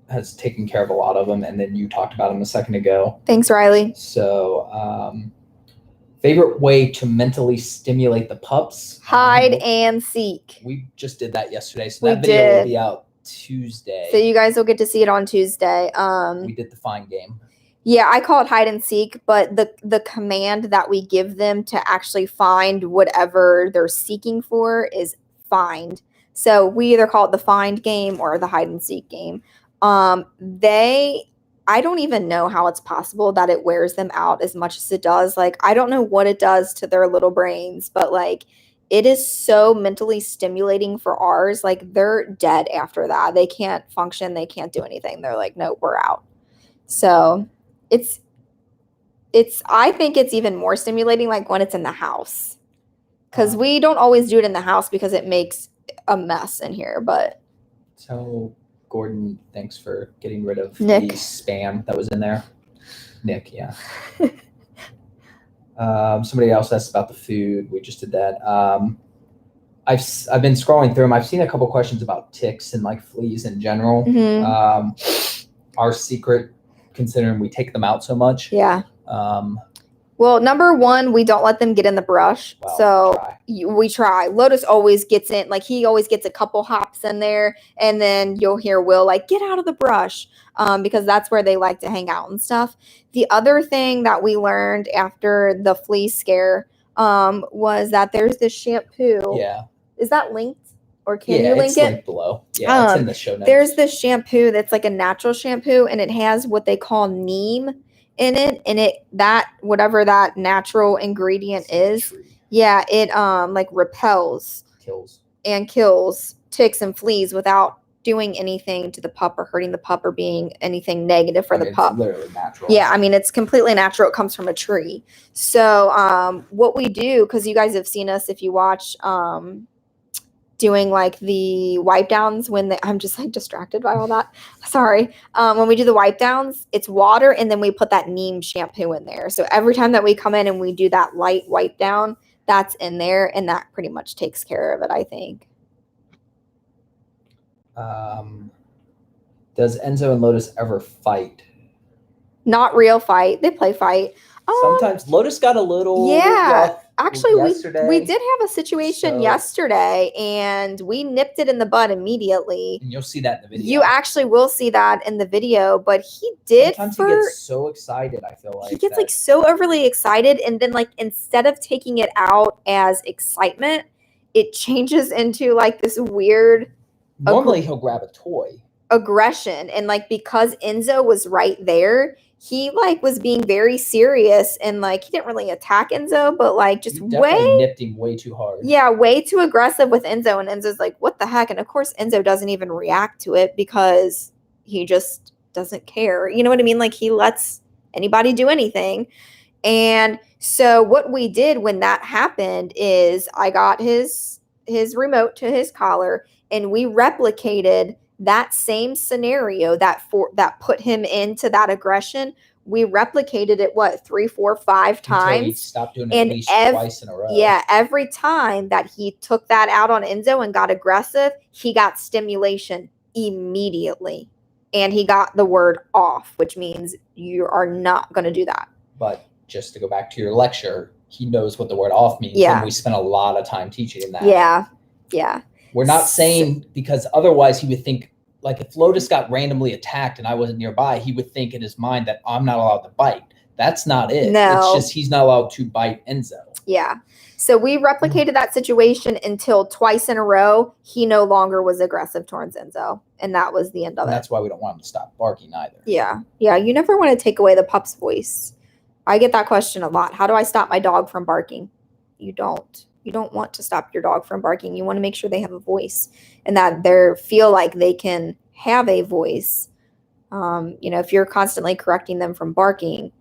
has taken care of a lot of them. And then you talked about them a second ago. Thanks, Riley. So, favorite way to mentally stimulate the pups? Hide and seek. We just did that yesterday. So that video will be out Tuesday. So you guys will get to see it on Tuesday. We did the find game. Yeah, I call it hide and seek, but the command that we give them to actually find whatever they're seeking for is find. So we either call it the find game or the hide and seek game. I don't even know how it's possible that it wears them out as much as it does. I don't know what it does to their little brains, but it is so mentally stimulating for ours. They're dead after that. They can't function. They can't do anything. They're no, we're out. So I think it's even more stimulating when it's in the house, because we don't always do it in the house because it makes a mess in here. But so Gordon, thanks for getting rid of Nick. The spam that was in there. Nick, yeah. Somebody else asked about the food. We just did that. I've been scrolling through them. I've seen a couple questions about ticks and fleas in general. Mm-hmm. Our secret, considering we take them out so much. Yeah. Well, number one, we don't let them get in the brush. Well, so we try. Lotus always gets in, he always gets a couple hops in there, and then you'll hear Will get out of the brush, because that's where they like to hang out and stuff. The other thing that we learned after the flea scare was that there's this shampoo. Yeah. Is that linked? Or can you link it's it? Linked below. Yeah, it's in the show notes. There's this shampoo that's a natural shampoo, and it has what they call neem in it, and whatever that natural ingredient is, it repels, kills ticks and fleas without doing anything to the pup or hurting the pup or being anything negative for the pup. It's literally natural. Yeah, it's completely natural. It comes from a tree. So what we do, because you guys have seen us if you watch doing the wipe downs I'm just distracted by all that. Sorry. When we do the wipe downs, it's water and then we put that neem shampoo in there. So every time that we come in and we do that light wipe down, that's in there and that pretty much takes care of it, I think. Does Enzo and Lotus ever fight? Not real fight. They play fight. Sometimes Lotus got a little rough. Actually, we did have a situation yesterday, and we nipped it in the bud immediately. And you'll see that in the video. You actually will see that in the video, but he did. Sometimes he gets so excited, I feel like. He gets so overly excited, and then instead of taking it out as excitement, it changes into this weird... Normally he'll grab a toy. aggression. And like, because Enzo was right there, he like was being very serious, and like he didn't really attack Enzo, but like just You definitely nipped him way too hard. Yeah, way too aggressive with Enzo. And Enzo's like, what the heck? And of course, Enzo doesn't even react to it because he just doesn't care. You know what I mean? Like, he lets anybody do anything. And so what we did when that happened is I got his remote to his collar, and we replicated that same scenario that put him into that aggression. We replicated it 3, 4, 5 times. Until he stopped doing it at least twice in a row. Yeah, every time that he took that out on Enzo and got aggressive, he got stimulation immediately. And he got the word off, which means you are not going to do that. But just to go back to your lecture, he knows what the word off means. Yeah. And we spent a lot of time teaching him that. Yeah. Yeah. We're not saying, because otherwise he would think, like, if Lotus got randomly attacked and I wasn't nearby, he would think in his mind that I'm not allowed to bite. That's not it. No. It's just he's not allowed to bite Enzo. Yeah. So we replicated that situation until twice in a row, he no longer was aggressive towards Enzo. And that was the end of it. That's why we don't want him to stop barking either. Yeah. Yeah. You never want to take away the pup's voice. I get that question a lot. How do I stop my dog from barking? You don't. You don't want to stop your dog from barking. You want to make sure they have a voice and that they feel like they can have a voice. If you're constantly correcting them from barking,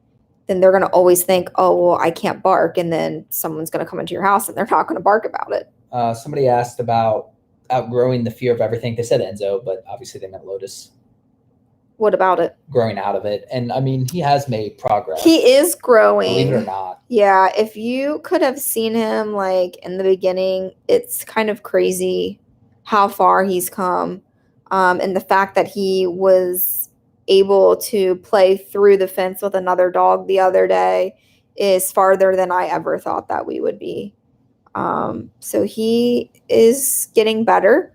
then they're going to always think, oh, well, I can't bark. And then someone's going to come into your house and they're not going to bark about it. Somebody asked about outgrowing the fear of everything. They said Enzo, but obviously they meant Lotus. What about it? Growing out of it. And I mean, he has made progress. He is growing. Believe it or not. Yeah. If you could have seen him like in the beginning, it's kind of crazy how far he's come. And the fact that he was able to play through the fence with another dog the other day is farther than I ever thought that we would be. So he is getting better.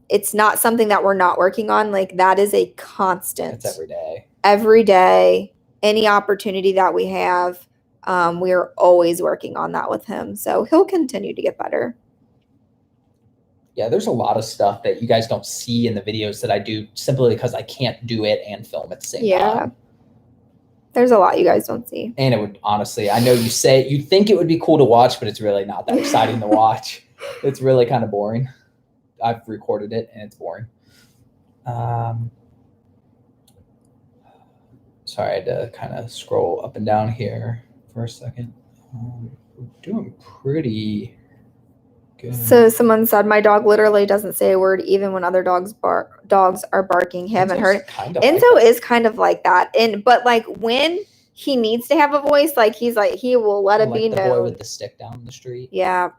It's not something that we're not working on. Like, that is a constant. It's every day. Every day, any opportunity that we have, we're always working on that with him. So he'll continue to get better. Yeah, there's a lot of stuff that you guys don't see in the videos that I do simply because I can't do it and film at the same time. There's a lot you guys don't see. And it would, honestly, I know you think it would be cool to watch, but it's really not that exciting to watch. It's really kind of boring. I've recorded it and it's boring. Sorry, I had to kind of scroll up and down here for a second. We're doing pretty good. So someone said my dog literally doesn't say a word even when other dogs are barking. Haven't heard it. Enzo is kind of like that. But like when he needs to have a voice, like he will let it be known. The boy with the stick down the street. Yeah.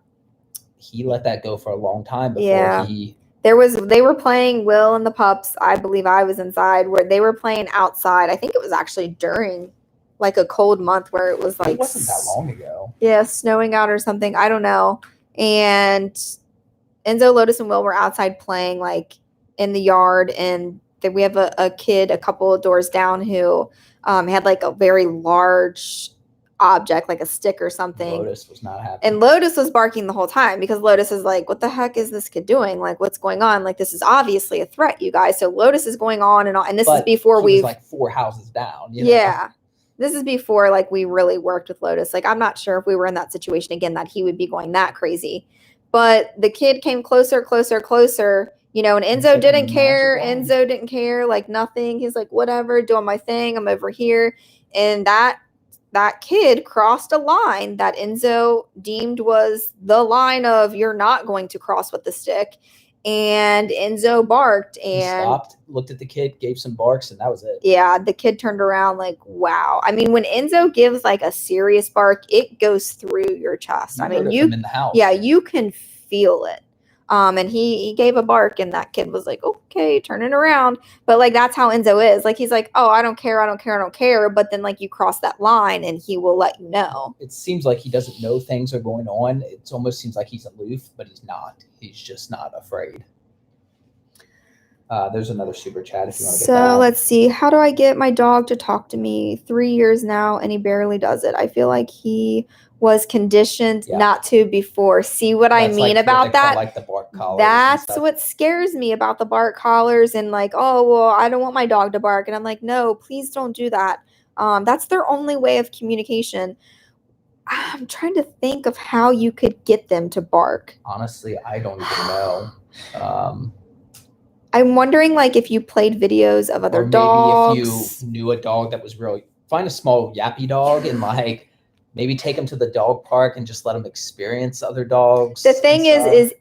He let that go for a long time before he. They were playing Will and the Pups. I believe I was inside where they were playing outside. I think it was actually during like a cold month where it was like. It wasn't that long ago. Yeah, snowing out or something. I don't know. And Enzo, Lotus, and Will were outside playing like in the yard. And then we have a kid a couple of doors down who had like a very large object, like a stick or something. Lotus was not happy. And Lotus was barking the whole time because Lotus is like, what the heck is this kid doing? Like, what's going on? Like, this is obviously a threat, you guys. So Lotus is going on and on. And this is before we've like 4 houses down. You know? Yeah. This is before like we really worked with Lotus. Like, I'm not sure if we were in that situation again that he would be going that crazy. But the kid came closer, closer, closer. And Enzo didn't care. Enzo didn't care. Like, nothing. He's like, whatever, doing my thing. I'm over here. And that kid crossed a line that Enzo deemed was the line of you're not going to cross with the stick. And Enzo barked and he stopped, looked at the kid, gave some barks, and that was it. Yeah, the kid turned around like, wow. I mean, when Enzo gives like a serious bark, it goes through your chest. I mean, in the house. Yeah, you can feel it. And he gave a bark and that kid was like, okay, turning around. But like, that's how Enzo is. Like, he's like, oh, I don't care. But then like you cross that line and he will let you know. It seems like he doesn't know things are going on. It almost seems like he's aloof, but he's not. He's just not afraid. There's another super chat if you want to get So that. let's see. How do I get my dog to talk to me? 3 years now, and he barely does it. I feel like he was conditioned not to before. See what I mean about that? Like the bark collars. That's what scares me about the bark collars and like, oh, well, I don't want my dog to bark. And I'm like, no, please don't do that. That's their only way of communication. I'm trying to think of how you could get them to bark. Honestly, I don't even know. I'm wondering, like, if you played videos of other dogs. Maybe if you knew a dog that was really, find a small yappy dog and like maybe take them to the dog park and just let them experience other dogs. The thing is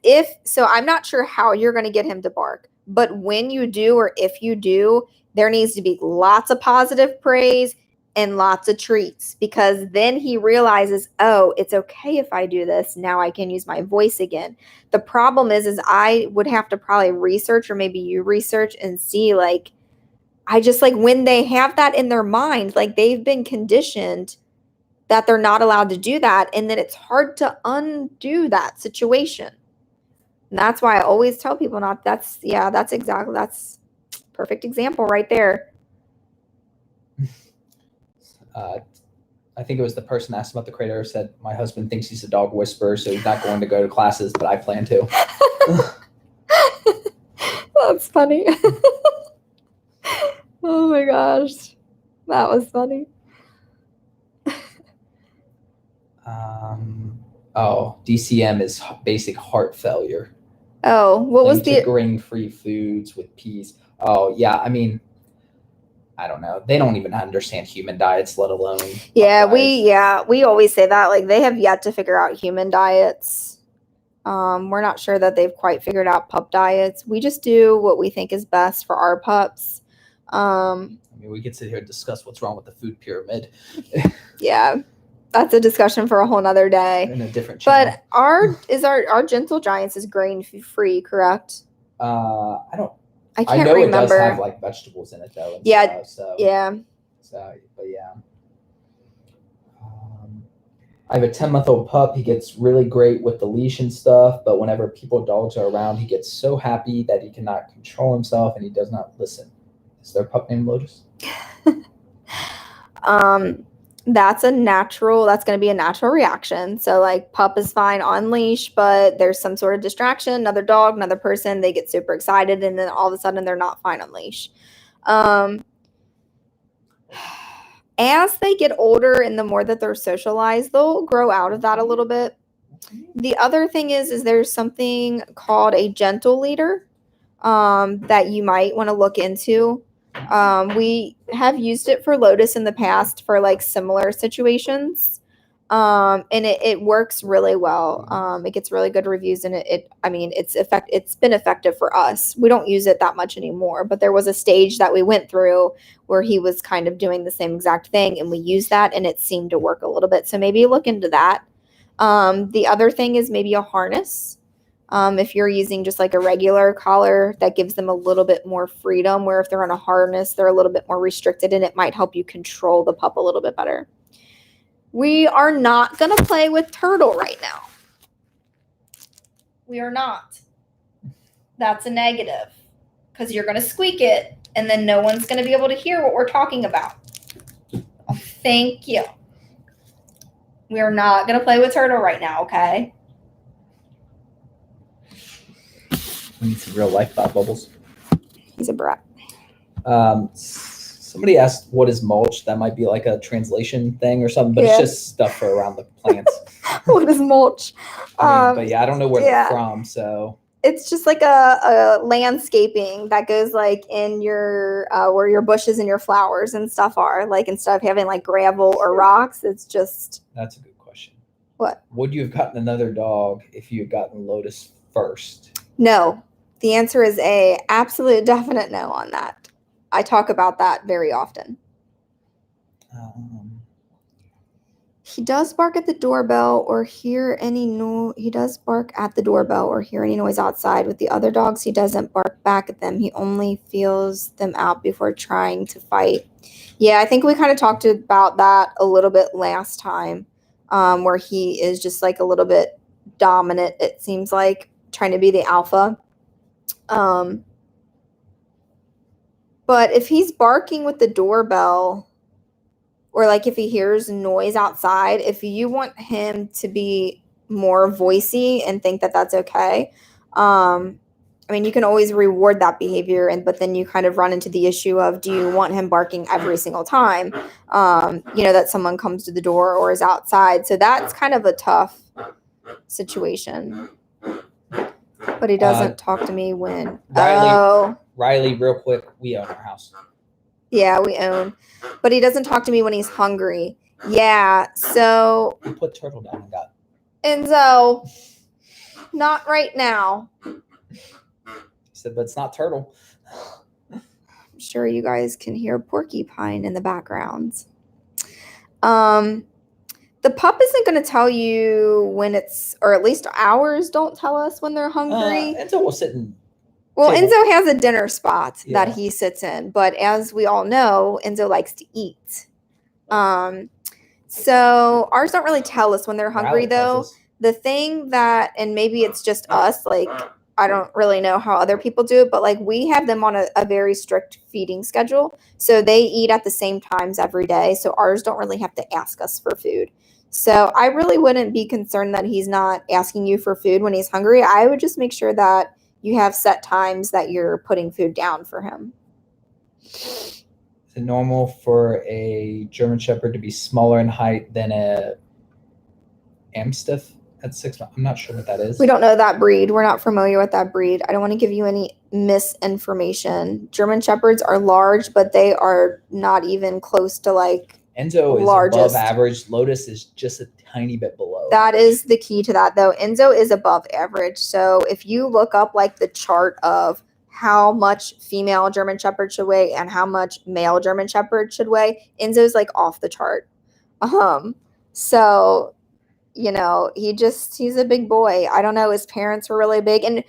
so I'm not sure how you're going to get him to bark, but when you do, or if you do, there needs to be lots of positive praise and lots of treats, because then he realizes, oh, it's okay if I do this. Now I can use my voice again. The problem is I would have to probably research, or maybe you research and see, like, I just like when they have that in their mind, like they've been conditioned that they're not allowed to do that. And then it's hard to undo that situation. And that's why I always tell people not, that's perfect example right there. I think it was the person asked about the crater said, my husband thinks he's a dog whisperer, so he's not going to go to classes, but I plan to. That's funny. Oh my gosh. That was funny. DCM is basic heart failure. Oh, what was the grain-free foods with peas? Oh, yeah. I mean, I don't know. They don't even understand human diets, let alone. We always say that, like, they have yet to figure out human diets. We're not sure that they've quite figured out pup diets. We just do what we think is best for our pups. I mean, we could sit here and discuss what's wrong with the food pyramid. Yeah, that's a discussion for a whole nother day. In a different channel. But our Gentle Giants is grain free, correct? I can't know remember. It does have like vegetables in it though. Yeah. But yeah. I have a 10-month-old pup. He gets really great with the leash and stuff, but whenever dogs are around, he gets so happy that he cannot control himself and he does not listen. Is their pup named Lotus? That's going to be a natural reaction. So like pup is fine on leash, but there's some sort of distraction, another dog, another person, they get super excited, and then all of a sudden they're not fine on leash. As they get older and the more that they're socialized, they'll grow out of that a little bit. The other thing is there's something called a gentle leader that you might want to look into. We have used it for Lotus in the past for like similar situations. And it works really well. It gets really good reviews, and it's been effective for us. We don't use it that much anymore, but there was a stage that we went through where he was kind of doing the same exact thing, and we used that and it seemed to work a little bit. So maybe look into that. The other thing is maybe a harness. If you're using just like a regular collar, that gives them a little bit more freedom, where if they're on a harness, they're a little bit more restricted, and it might help you control the pup a little bit better. We are not going to play with Turtle right now. We are not. That's a negative, because you're going to squeak it, and then no one's going to be able to hear what we're talking about. Thank you. We are not going to play with Turtle right now, okay? We need some real life thought bubbles. He's a brat. Somebody asked, what is mulch? That might be like a translation thing or something, but it's just stuff for around the plants. What is mulch? But yeah, I don't know where they're from, so. It's just like a landscaping that goes like in your, where your bushes and your flowers and stuff are. Like instead of having like gravel or rocks, it's just. That's a good question. What? Would you have gotten another dog if you had gotten Lotus first? No. The answer is a absolute definite no on that. I talk about that very often. He does bark at the doorbell or hear any noise. He does bark at the doorbell or hear any noise outside. With the other dogs, he doesn't bark back at them. He only feels them out before trying to fight. Yeah, I think we kind of talked about that a little bit last time, where he is just like a little bit dominant, it seems like, trying to be the alpha. But if he's barking with the doorbell, or like if he hears noise outside, if you want him to be more voicey and think that that's okay, I mean, you can always reward that behavior, but then you kind of run into the issue of, do you want him barking every single time, that someone comes to the door or is outside? So that's kind of a tough situation. But he doesn't talk to me when. Riley, real quick, we own our house. Yeah, we own. But he doesn't talk to me when he's hungry. Yeah, so. You put Turtle down and got. Enzo, not right now. He said, but it's not Turtle. I'm sure you guys can hear Porcupine in the background. The pup isn't going to tell you when it's, or at least ours don't tell us when they're hungry. Enzo will sit in. Well, Enzo has a dinner spot that he sits in, but as we all know, Enzo likes to eat. So ours don't really tell us when they're hungry, though. The thing that, and maybe it's just us, like, I don't really know how other people do it, but like we have them on a very strict feeding schedule. So they eat at the same times every day. So ours don't really have to ask us for food. So I really wouldn't be concerned that he's not asking you for food when he's hungry. I would just make sure that you have set times that you're putting food down for him. Is it normal for a German Shepherd to be smaller in height than a Amstaff at 6 months? I'm not sure what that is. We don't know that breed. We're not familiar with that breed. I don't want to give you any misinformation. German Shepherds are large, but they are not even close to like Enzo is largest. Above average. Lotus is just a tiny bit below. That is the key to that, though. Enzo is above average. So if you look up like the chart of how much female German Shepherd should weigh and how much male German Shepherd should weigh, Enzo's like off the chart. So, he's a big boy. I don't know. His parents were really big, and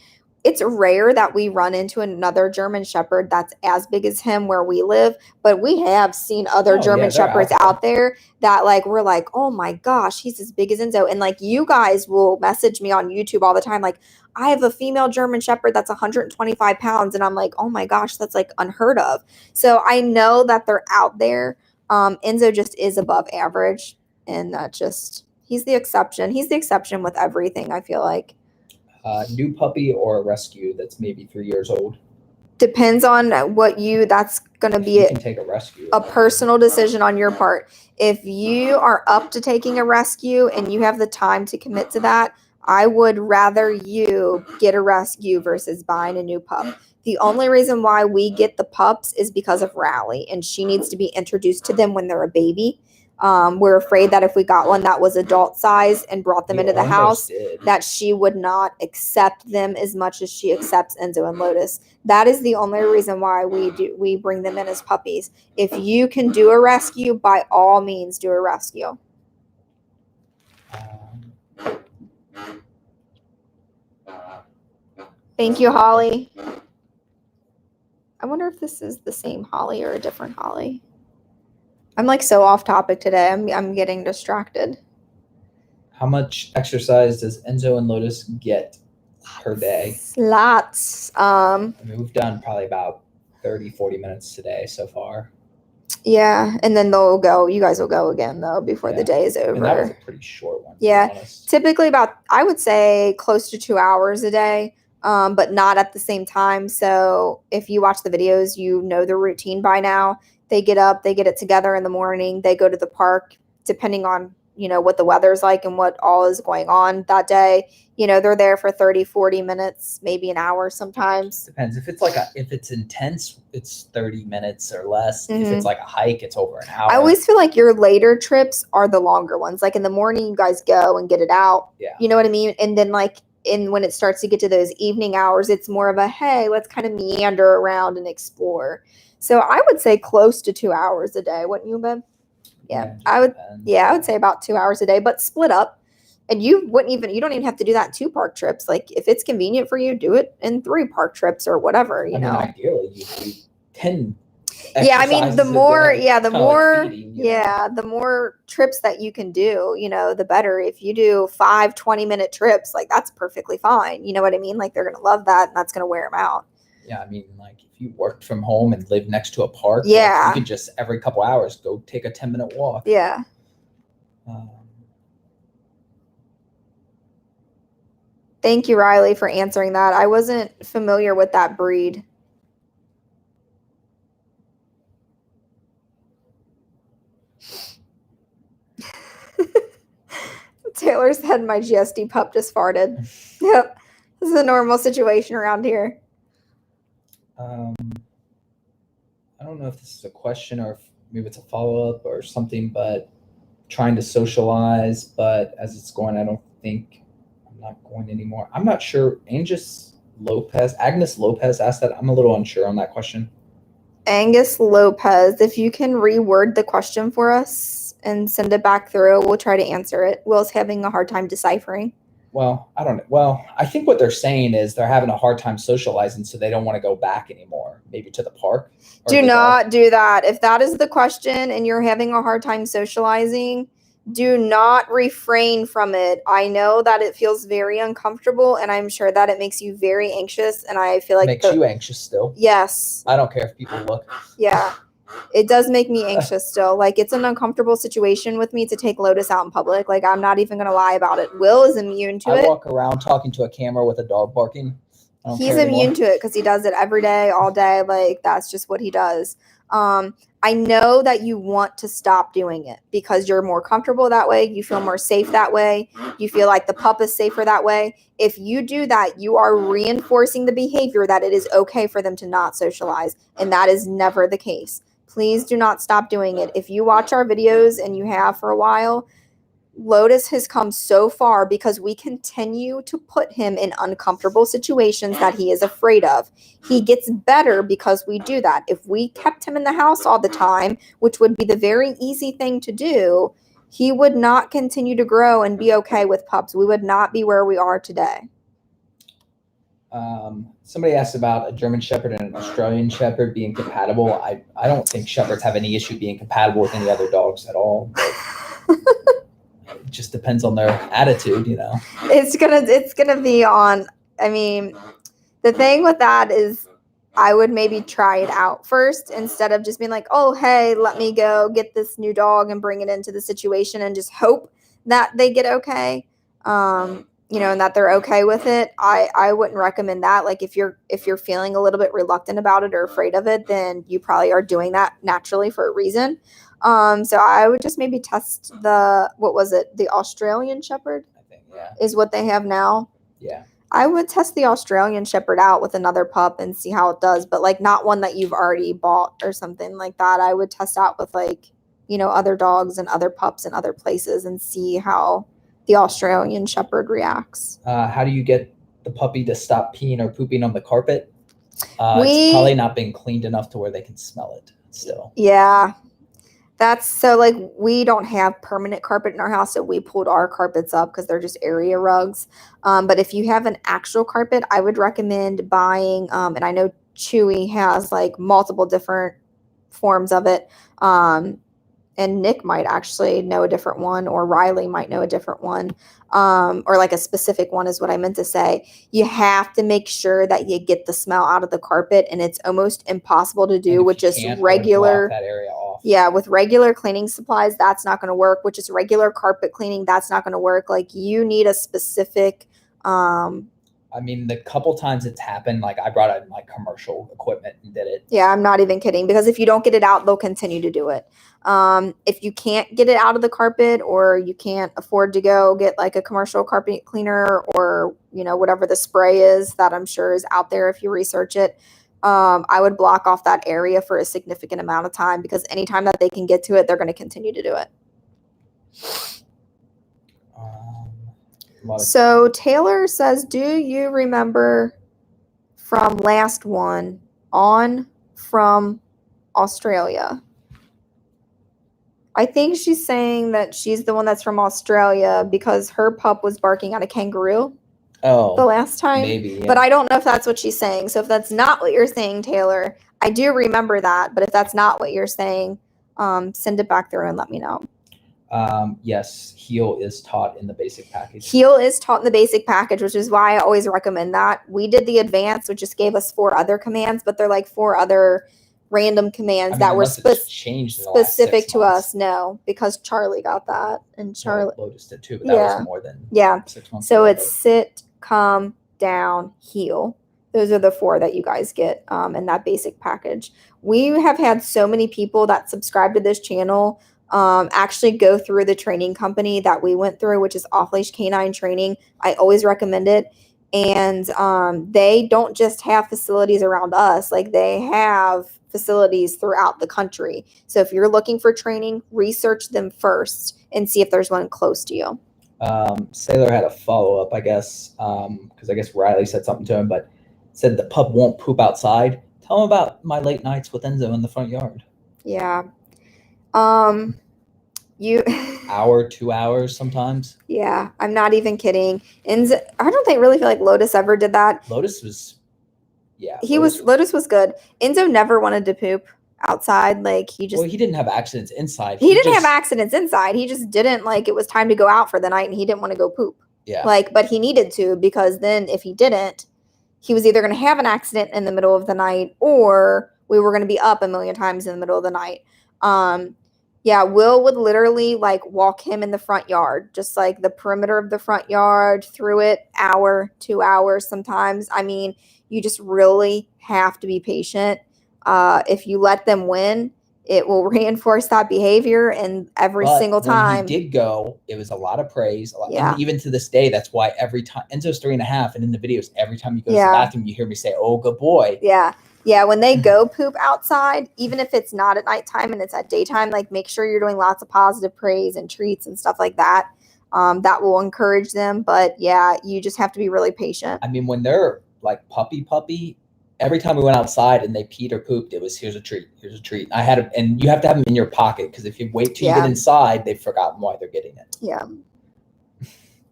it's rare that we run into another German Shepherd that's as big as him where we live, but we have seen other German Shepherds out there that like, we're like, oh my gosh, he's as big as Enzo. And like, you guys will message me on YouTube all the time. Like, I have a female German Shepherd that's 125 pounds. And I'm like, oh my gosh, that's like unheard of. So I know that they're out there. Enzo just is above average, and he's the exception. He's the exception with everything, I feel like. New puppy or a rescue that's maybe 3 years old? Depends on that's going to be you can take a rescue. A personal decision on your part. If you are up to taking a rescue and you have the time to commit to that, I would rather you get a rescue versus buying a new pup. The only reason why we get the pups is because of Rally, and she needs to be introduced to them when they're a baby. We're afraid that if we got one that was adult size and brought them into the house, that she would not accept them as much as she accepts Enzo and Lotus. That is the only reason why we bring them in as puppies. If you can do a rescue, by all means, do a rescue. Thank you, Holly. I wonder if this is the same Holly or a different Holly. I'm like so off topic today. I'm getting distracted. How much exercise does Enzo and Lotus get per day? Lots. We've done probably about 30, 40 minutes today so far. Yeah, and then you guys will go again though before the day is over. And that was a pretty short one. Yeah, typically I would say close to 2 hours a day, but not at the same time. So if you watch the videos, you know the routine by now. They get up, they get it together in the morning, they go to the park, depending on, what the weather's like and what all is going on that day. They're there for 30, 40 minutes, maybe an hour sometimes. Depends. If it's intense, it's 30 minutes or less. Mm-hmm. If it's like a hike, it's over an hour. I always feel like your later trips are the longer ones. Like in the morning, you guys go and get it out. Yeah. You know what I mean? And then when it starts to get to those evening hours, it's more of a, hey, let's kind of meander around and explore. So I would say close to 2 hours a day, wouldn't you, babe? Yeah, I would say about 2 hours a day, but split up. And you don't even have to do that in 2 park trips. Like if it's convenient for you, do it in 3 park trips or whatever, you know. Ideally you do 10. Yeah, I mean the more trips that you can do, the better. If you do 5 20-minute trips, like that's perfectly fine. You know what I mean? Like they're gonna love that, and that's gonna wear them out. Yeah, I mean, like if you worked from home and lived next to a park, Yeah. like, you could just every couple hours go take a 10-minute walk. Yeah. Thank you, Riley, for answering that. I wasn't familiar with that breed. Taylor said my GSD pup just farted. Yep. This is a normal situation around here. I don't know if this is a question or if maybe it's a follow-up or something, but trying to socialize, but as it's going, I don't think I'm not going anymore. I'm not sure. Agnes Lopez asked that. I'm a little unsure on that question. Angus Lopez, if you can reword the question for us and send it back through, we'll try to answer it. Will's having a hard time deciphering. Well, I don't know. Well, I think what they're saying is they're having a hard time socializing, so they don't want to go back anymore, maybe to the park. Do not do that. If that is the question and you're having a hard time socializing, do not refrain from it. I know that it feels very uncomfortable, and I'm sure that it makes you very anxious, and I feel like makes you anxious still. Yes. I don't care if people look. Yeah. It does make me anxious still. Like, it's an uncomfortable situation with me to take Lotus out in public. Like, I'm not even going to lie about it. Will is immune to it. I walk around talking to a camera with a dog barking. He's immune to it because he does it every day, all day. Like, that's just what he does. I know that you want to stop doing it because you're more comfortable that way. You feel more safe that way. You feel like the pup is safer that way. If you do that, you are reinforcing the behavior that it is okay for them to not socialize. And that is never the case. Please do not stop doing it. If you watch our videos, and you have for a while, Lotus has come so far because we continue to put him in uncomfortable situations that he is afraid of. He gets better because we do that. If we kept him in the house all the time, which would be the very easy thing to do, he would not continue to grow and be okay with pups. We would not be where we are today. Somebody asked about a German Shepherd and an Australian Shepherd being compatible. I don't think Shepherds have any issue being compatible with any other dogs at all. It just depends on their attitude, you know. It's gonna be on. I mean, the thing with that is, I would maybe try it out first instead of just being like, oh, hey, let me go get this new dog and bring it into the situation and just hope that they get okay. You know, and that they're okay with it. I wouldn't recommend that. Like, if you're feeling a little bit reluctant about it or afraid of it, then you probably are doing that naturally for a reason. So I would just maybe test the Australian Shepherd? I think, yeah. Is what they have now. Yeah. I would test the Australian Shepherd out with another pup and see how it does, but like not one that you've already bought or something like that. I would test out with, like, you know, other dogs and other pups in other places and see how the Australian Shepherd reacts. How do you get the puppy to stop peeing or pooping on the carpet? It's probably not been cleaned enough to where they can smell it still. Yeah. That's so, like, we don't have permanent carpet in our house, so we pulled our carpets up because they're just area rugs. But if you have an actual carpet, I would recommend buying, and I know Chewy has like multiple different forms of it. And Nick might actually know a different one, or Riley might know a different one, or like a specific one is what I meant to say. You have to make sure that you get the smell out of the carpet, and it's almost impossible to do with just regular. That area off. Yeah, with regular cleaning supplies, that's not going to work. Which is regular carpet cleaning, that's not going to work. Like, you need a specific. I mean, the couple times it's happened, like I brought in like commercial equipment and did it. Yeah, I'm not even kidding, because if you don't get it out, they'll continue to do it. If you can't get it out of the carpet, or you can't afford to go get like a commercial carpet cleaner, or, you know, whatever the spray is that I'm sure is out there if you research it, I would block off that area for a significant amount of time, because anytime that they can get to it, they're going to continue to do it. So Taylor says, do you remember from last one on from Australia? I think she's saying that she's the one that's from Australia because her pup was barking at a kangaroo the last time. Maybe, yeah. But I don't know if that's what she's saying. So if that's not what you're saying, Taylor, I do remember that. But if that's not what you're saying, send it back through and let me know. Yes, heel is taught in the basic package. Heel is taught in the basic package, which is why I always recommend that. We did the advanced, which just gave us 4 other commands, but they're like 4 other random commands that were changed in the last specific 6 to months. us. No, because Charlie got that, and Charlie Lotus did too, but that was more than 6 months So ago. it's sit, come, down, heel. Those are the 4 that you guys get in that basic package. We have had so many people that subscribe to this channel actually go through the training company that we went through, which is Off Leash Canine Training. I always recommend it. And they don't just have facilities around us, like they have facilities throughout the country. So if you're looking for training, research them first and see if there's one close to you. Sailor had a follow-up, I guess, because I guess Riley said something to him, but said the pup won't poop outside. Tell him about my late nights with Enzo in the front yard. Yeah. Hour, 2 hours sometimes. Yeah, I'm not even kidding. Enzo, I don't really feel like Lotus ever did that. Lotus was, Lotus was good. Enzo never wanted to poop outside. Like he didn't have accidents inside. He didn't have accidents inside. He just didn't it was time to go out for the night and he didn't want to go poop. Yeah. But he needed to, because then if he didn't, he was either going to have an accident in the middle of the night or we were going to be up a million times in the middle of the night. Yeah, Will would literally walk him in the front yard, just like the perimeter of the front yard, through it, hour, 2 hours sometimes. I mean, you just really have to be patient. If you let them win, it will reinforce that behavior, and every single time. When he did go, it was a lot of praise. Yeah. And even to this day, that's why every time Enzo's 3.5, and in the videos, every time he goes to the bathroom, you hear me say, "Oh, good boy." Yeah. Yeah, when they go poop outside, even if it's not at nighttime and it's at daytime, make sure you're doing lots of positive praise and treats and stuff like that. That will encourage them. But yeah, you just have to be really patient. I mean, when they're puppy, every time we went outside and they peed or pooped, it was here's a treat. I had and you have to have them in your pocket, because if you wait till you get inside, they've forgotten why they're getting it. Yeah.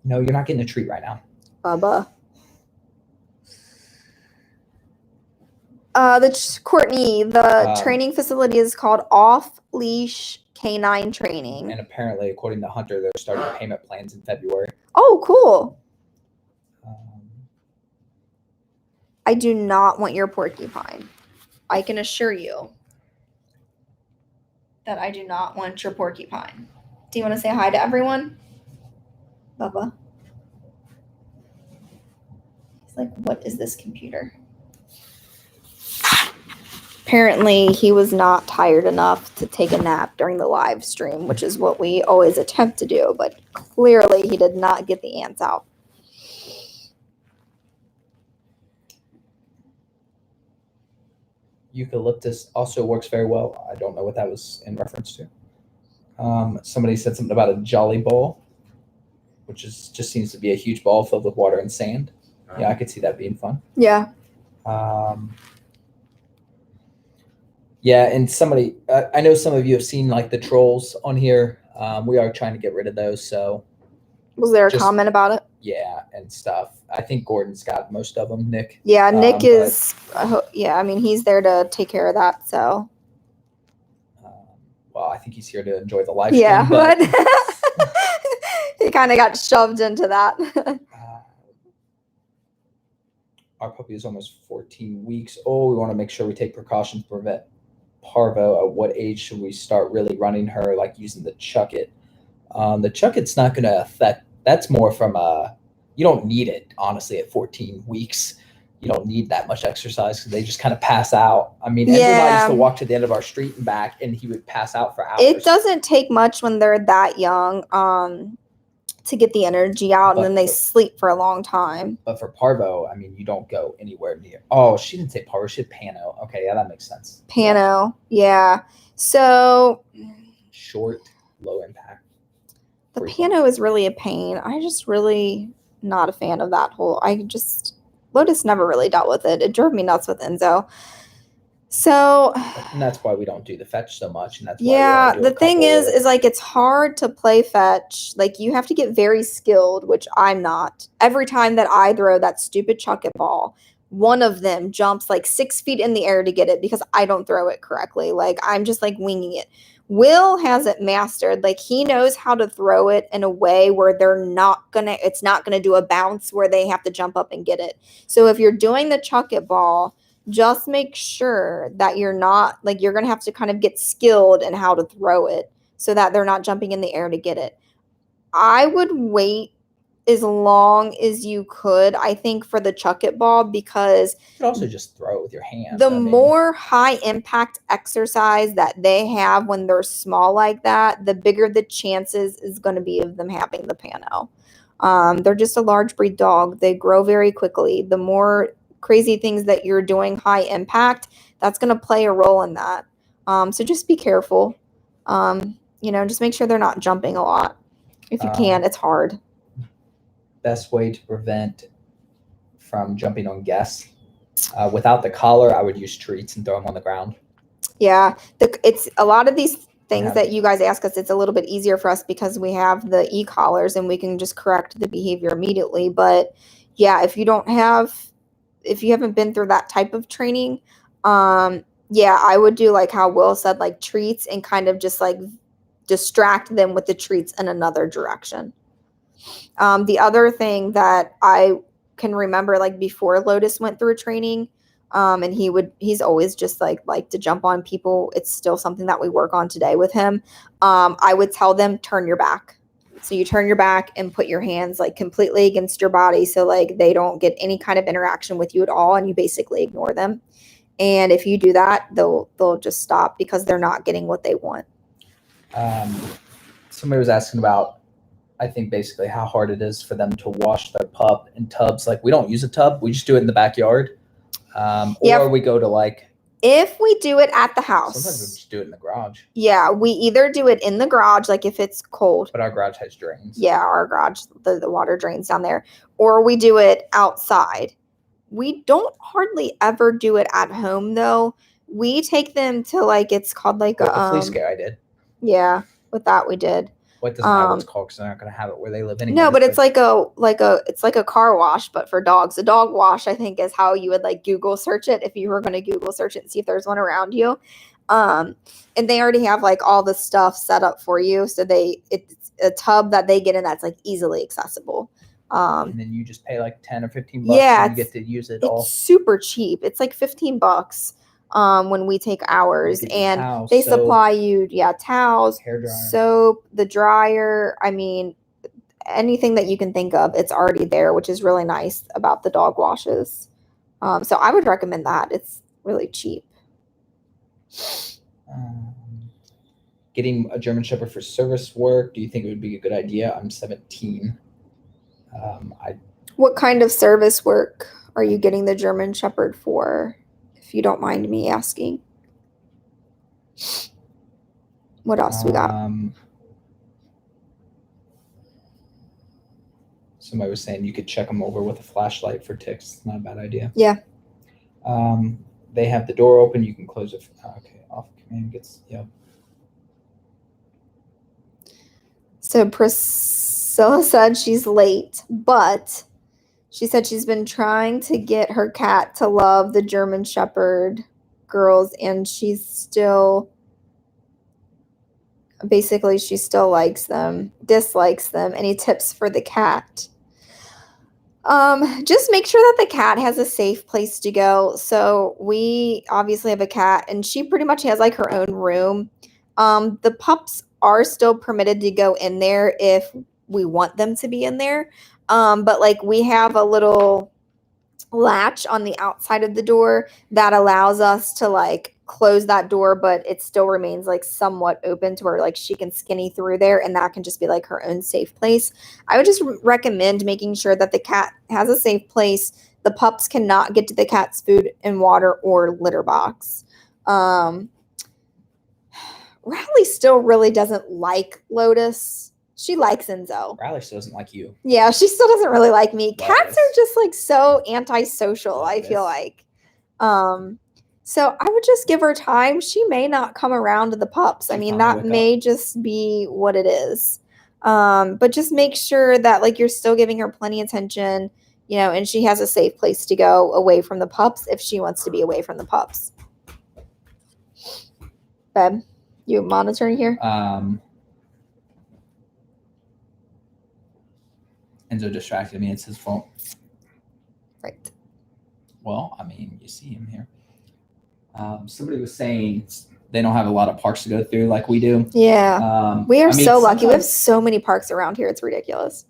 No, you're not getting a treat right now. Bubba. Courtney, the training facility is called Off Leash Canine Training. And apparently, according to Hunter, they're starting payment plans in February. Oh, cool. I do not want your porcupine. I can assure you that I do not want your porcupine. Do you want to say hi to everyone? Bubba. He's like, what is this computer? Apparently, he was not tired enough to take a nap during the live stream, which is what we always attempt to do, but clearly he did not get the ants out. Eucalyptus also works very well. I don't know what that was in reference to. Somebody said something about a jolly ball, which just seems to be a huge ball filled with water and sand. Yeah, I could see that being fun. Yeah. Yeah, and somebody, I know some of you have seen the trolls on here. We are trying to get rid of those. So, was there a comment about it? Yeah, and stuff. I think Gordon's got most of them. Nick. Yeah, Nick is. I mean, he's there to take care of that. So. Well, I think he's here to enjoy the live stream. Yeah, but he kind of got shoved into that. Our puppy is almost 14 weeks old. We want to make sure we take precautions to prevent parvo. At what age should we start really running her, using the chuck it? The chuck it's not going to affect. That's more from you don't need it, honestly, at 14 weeks. You don't need that much exercise because they just kind of pass out. I mean, Andrew and I used to walk to the end of our street and back, and he would pass out for hours. It doesn't take much when they're that young to get the energy out, and then they sleep for a long time. But for parvo, I mean, you don't go anywhere near. Oh, she didn't say parvo. She said pano. Okay, yeah, that makes sense. Pano, yeah. So short, low impact. The pano is really a pain. I just really not a fan of that whole. Lotus never really dealt with it. It drove me nuts with Enzo. So, and that's why we don't do the fetch so much. And that's why the thing is it's hard to play fetch. You have to get very skilled, which I'm not. Every time that I throw that stupid chuck it ball, one of them jumps 6 feet in the air to get it because I don't throw it correctly. I'm just winging it. Will has it mastered. Like, he knows how to throw it in a way where it's not gonna do a bounce where they have to jump up and get it. So if you're doing the chuck it ball, just make sure that you're not, like, you're gonna have to kind of get skilled in how to throw it so that they're not jumping in the air to get it. I would wait as long as you could, I think, for the chuck it ball, because You could also just throw it with your hand. the more high impact exercise that they have when they're small like that, the bigger the chances is going to be of them having the pano. They're just a large breed dog. They grow very quickly. The more crazy things that you're doing high impact, that's going to play a role in that. So just be careful. Just make sure they're not jumping a lot. If you can, it's hard. Best way to prevent from jumping on guests. Without the collar, I would use treats and throw them on the ground. Yeah, it's a lot of these things that you guys ask us. It's a little bit easier for us because we have the e-collars and we can just correct the behavior immediately. But yeah, if you haven't been through that type of training, yeah, I would do like how Will said, like treats, and kind of just like distract them with the treats in another direction. The other thing that I can remember, like before Lotus went through training, and he's always just like to jump on people. It's still something that we work on today with him. I would tell them, turn your back. So you turn your back and put your hands like completely against your body. So like they don't get any kind of interaction with you at all. And you basically ignore them. And if you do that, they'll just stop because they're not getting what they want. Somebody was asking about, I think, basically how hard it is for them to wash their pup in tubs. Like, we don't use a tub. We just do it in the backyard. Or we go to like... If we do it at the house. Sometimes we just do it in the garage. Yeah, we either do it in the garage, like if it's cold. But our garage has drains. Yeah, our garage, the water drains down there. Or we do it outside. We don't hardly ever do it at home, though. We take them to, like, it's called like with the flea scare I did. Yeah, with that we did. What doesn't matter what it's called, because they're not going to have it where they live anyway. No, but it's like a car wash, but for dogs. A dog wash, I think, is how you would like Google search it if you were going to Google search it and see if there's one around you. And they already have like all the stuff set up for you, so it's a tub that they get in that's like easily accessible. And then you just pay like $10 or $15. Yeah, and you get to use it all. It's super cheap. It's like $15. When we take ours, and towels, they soap, supply you towels, hair dryer, soap, the dryer. I mean, anything that you can think of, it's already there, which is really nice about the dog washes. So I would recommend that. It's really cheap. Getting a German Shepherd for service work, do you think it would be a good idea? I'm 17. What kind of service work are you getting the German Shepherd for? If you don't mind me asking. What else we got? Somebody was saying you could check them over with a flashlight for ticks. It's not a bad idea. Yeah. They have the door open. You can close it. Okay, off command gets, yep. So Priscilla said she's late, but she said she's been trying to get her cat to love the German Shepherd girls, and she still likes them, dislikes them. Any tips for the cat? Just make sure that the cat has a safe place to go. So we obviously have a cat, and she pretty much has like her own room. The pups are still permitted to go in there if we want them to be in there. But like we have a little latch on the outside of the door that allows us to like close that door, but it still remains like somewhat open to where like she can skinny through there, and that can just be like her own safe place. I would just recommend making sure that the cat has a safe place. The pups cannot get to the cat's food and water or litter box. Riley still really doesn't like Lotus. She likes Enzo. Riley still doesn't like you. Yeah, she still doesn't really like me. Lotus. Cats are just like so antisocial, Lotus. I feel like. So I would just give her time. She may not come around to the pups. I mean, that may just be what it is. But just make sure that like you're still giving her plenty of attention, and she has a safe place to go away from the pups if she wants to be away from the pups. Babe? You monitoring here? Enzo distracted me. It's his fault. Right. Well, I mean, you see him here. Somebody was saying they don't have a lot of parks to go through like we do. Yeah. We are so lucky. We have sometimes- so many parks around here. It's ridiculous.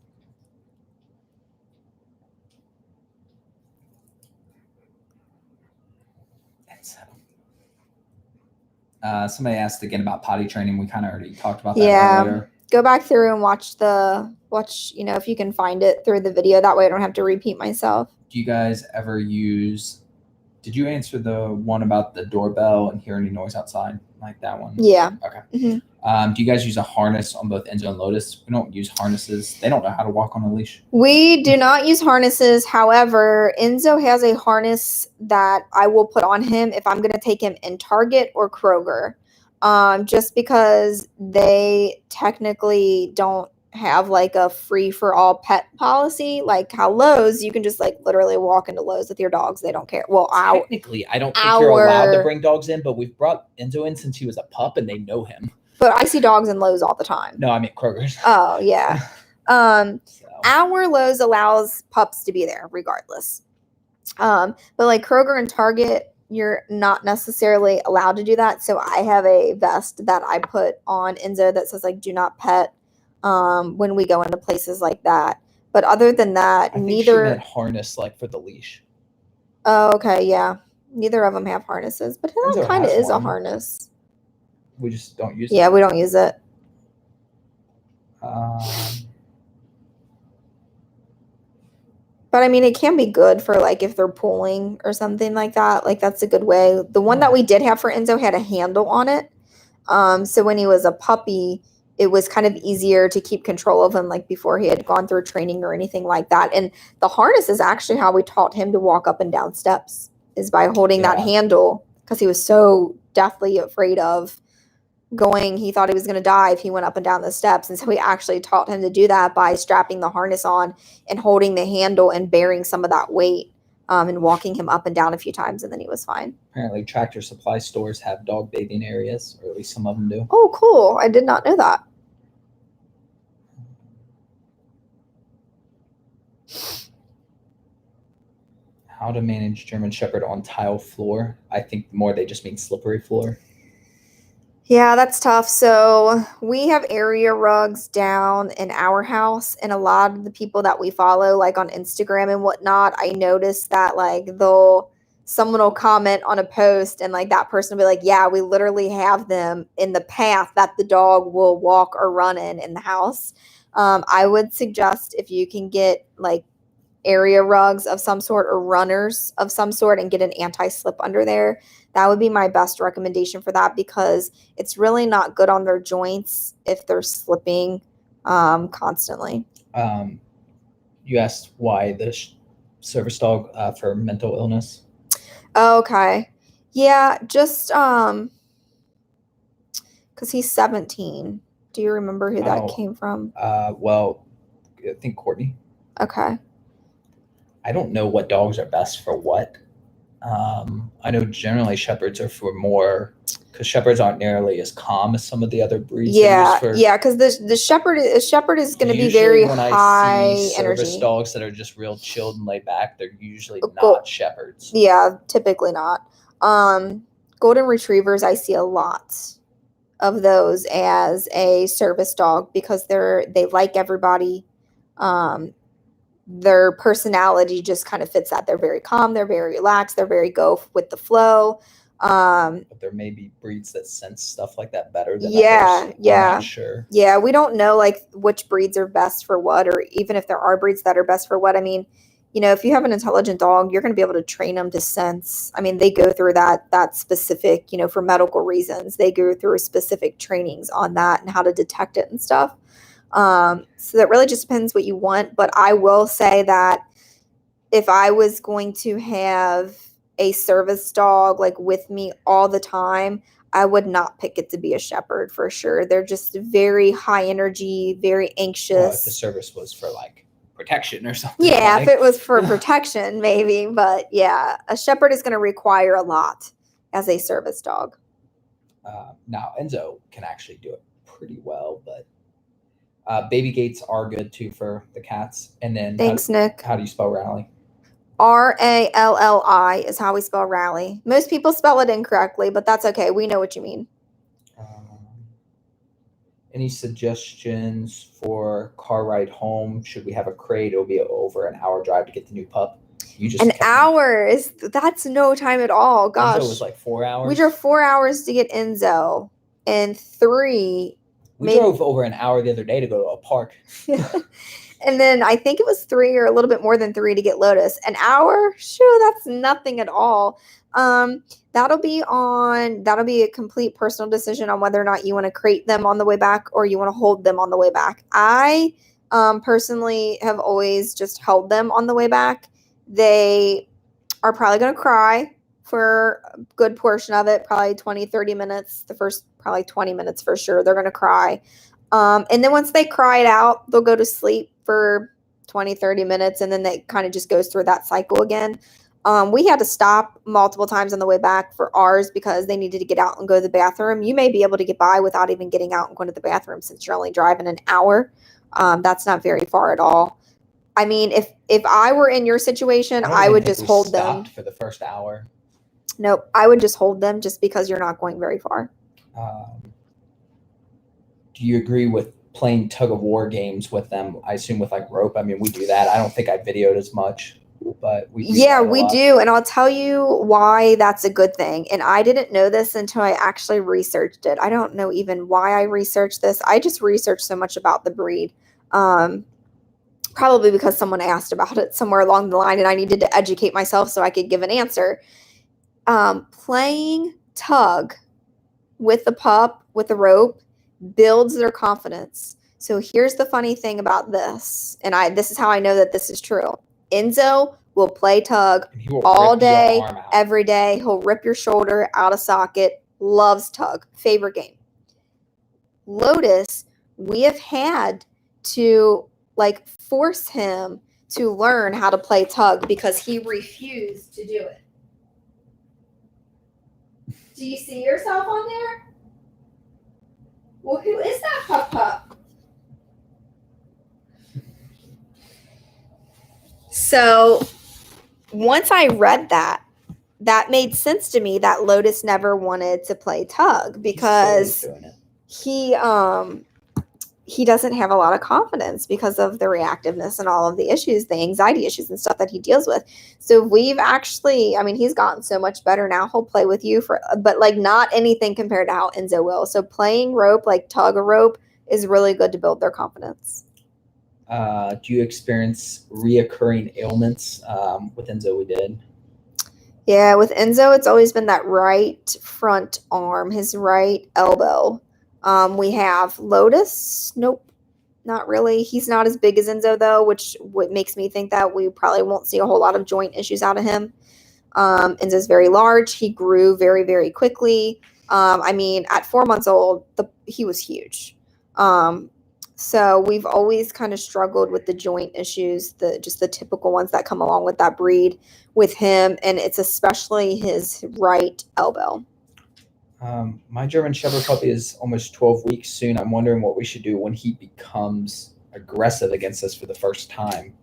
Somebody asked again about potty training. We kind of already talked about that earlier. Go back through and watch, if you can find it through the video. That way I don't have to repeat myself. Do you guys ever use, did you answer the one about the doorbell and hear any noise outside? Like that one? Yeah. Okay. Mm-hmm. Do you guys use a harness on both Enzo and Lotus? We don't use harnesses. They don't know how to walk on a leash. We do not use harnesses. However, Enzo has a harness that I will put on him if I'm going to take him in Target or Kroger. Just because they technically don't have like a free for all pet policy, like how Lowe's, you can just like literally walk into Lowe's with your dogs. They don't care. Well, technically, I don't think you're allowed to bring dogs in, but we've brought Enzo in since he was a pup and they know him. But I see dogs in Lowe's all the time. No, I mean Kroger's. Oh, yeah. Our Lowe's allows pups to be there regardless. But like Kroger and Target, you're not necessarily allowed to do that. So I have a vest that I put on Enzo that says like do not pet when we go into places like that. But other than that, I think she meant harness like for the leash. Oh, okay, yeah. Neither of them have harnesses, but that kind of is a harness. We just don't use it. Yeah, we don't use it. But I mean, it can be good for like if they're pulling or something like that. Like that's a good way. The one that we did have for Enzo had a handle on it. So when he was a puppy, it was kind of easier to keep control of him, like before he had gone through training or anything like that. And the harness is actually how we taught him to walk up and down steps, is by holding that handle, because he was so deathly afraid of going. He thought he was going to die if he went up and down the steps. And so we actually taught him to do that by strapping the harness on and holding the handle and bearing some of that weight and walking him up and down a few times. And then he was fine. Apparently Tractor Supply stores have dog bathing areas, or at least some of them do. Oh, cool. I did not know that. How to manage German Shepherd on tile floor. I think more they just mean slippery floor. Yeah, that's tough. So we have area rugs down in our house, and a lot of the people that we follow, like on Instagram and whatnot, I noticed that like someone will comment on a post and like that person will be like, yeah, we literally have them in the path that the dog will walk or run in the house. I would suggest if you can get like area rugs of some sort or runners of some sort and get an anti-slip under there. That would be my best recommendation for that, because it's really not good on their joints if they're slipping constantly. You asked why the service dog for mental illness. Okay. Yeah, just because he's 17. Do you remember who that came from? Well, I think Courtney. Okay. I don't know what dogs are best for what. I know generally Shepherds are for more, because Shepherds aren't nearly as calm as some of the other breeds. Yeah, because the Shepherd is going to be very high energy. Service dogs that are just real chilled and laid back, they're usually not Shepherds. Yeah, typically not. Golden Retrievers, I see a lot of those as a service dog because they like everybody. Their personality just kind of fits that. They're very calm. They're very relaxed. They're very go with the flow. But there may be breeds that sense stuff like that better than others. I'm not sure. Yeah, we don't know like which breeds are best for what, or even if there are breeds that are best for what. I mean, if you have an intelligent dog, you're going to be able to train them to sense. I mean, they go through that specific, for medical reasons. They go through specific trainings on that and how to detect it and stuff. So that really just depends what you want. But I will say that if I was going to have a service dog like with me all the time, I would not pick it to be a Shepherd for sure. They're just very high energy, very anxious. Well, if the service was for like protection or something. Yeah, if it was for protection, maybe. But yeah, a Shepherd is going to require a lot as a service dog. Now Enzo can actually do it pretty well, but baby gates are good too for the cats. And then Thanks, Nick. How do you spell Rally? Ralli is how we spell rally. Most people spell it incorrectly, but that's okay. We know what you mean. Any suggestions for car ride home? Should we have a crate? It'll be over an hour drive to get the new pup. An hour that's no time at all. Gosh, Enzo was like 4 hours. We drove 4 hours to get Enzo, and 3. We drove over an hour the other day to go to a park. And then I think it was 3 or a little bit more than 3 to get Lotus. An hour? Sure, that's nothing at all. That'll be a complete personal decision on whether or not you want to crate them on the way back or you want to hold them on the way back. I personally have always just held them on the way back. They are probably going to cry for a good portion of it, probably 20, 30 minutes. The first probably 20 minutes for sure. They're going to cry. And then once they cry it out, they'll go to sleep for 20, 30 minutes. And then it kind of just goes through that cycle again. We had to stop multiple times on the way back for ours because they needed to get out and go to the bathroom. You may be able to get by without even getting out and going to the bathroom since you're only driving an hour. That's not very far at all. I mean, if I were in your situation, I would just hold them for the first hour. Nope, I would just hold them just because you're not going very far. Do you agree with playing tug of war games with them? I assume with like rope. I mean, we do that. I don't think I videoed as much, but we do. And I'll tell you why that's a good thing. And I didn't know this until I actually researched it. I don't know even why I researched this. I just researched so much about the breed. Probably because someone asked about it somewhere along the line and I needed to educate myself so I could give an answer. Playing tug with the pup, with the rope, builds their confidence. So here's the funny thing about this, and this is how I know that this is true. Enzo will play tug all day, every day. He'll rip your shoulder out of socket. Loves tug. Favorite game. Lotus, we have had to force him to learn how to play tug because he refused to do it. Do you see yourself on there? Well, who is that pup? So once I read that made sense to me that Lotus never wanted to play tug because he doesn't have a lot of confidence because of the reactiveness and all of the issues, the anxiety issues and stuff that he deals with. So we've actually, he's gotten so much better now. He'll play with you but not anything compared to how Enzo will. So playing rope, like tug a rope, is really good to build their confidence. Do you experience reoccurring ailments? With Enzo, we did. Yeah, with Enzo, it's always been that right front arm, his right elbow. We have Lotus. Nope, not really. He's not as big as Enzo, though, which makes me think that we probably won't see a whole lot of joint issues out of him. Enzo's very large. He grew very, very quickly. At 4 months old, he was huge. So we've always kind of struggled with the joint issues, just the typical ones that come along with that breed with him, and it's especially his right elbow. My German Shepherd puppy is almost 12 weeks soon. I'm wondering what we should do when he becomes aggressive against us for the first time.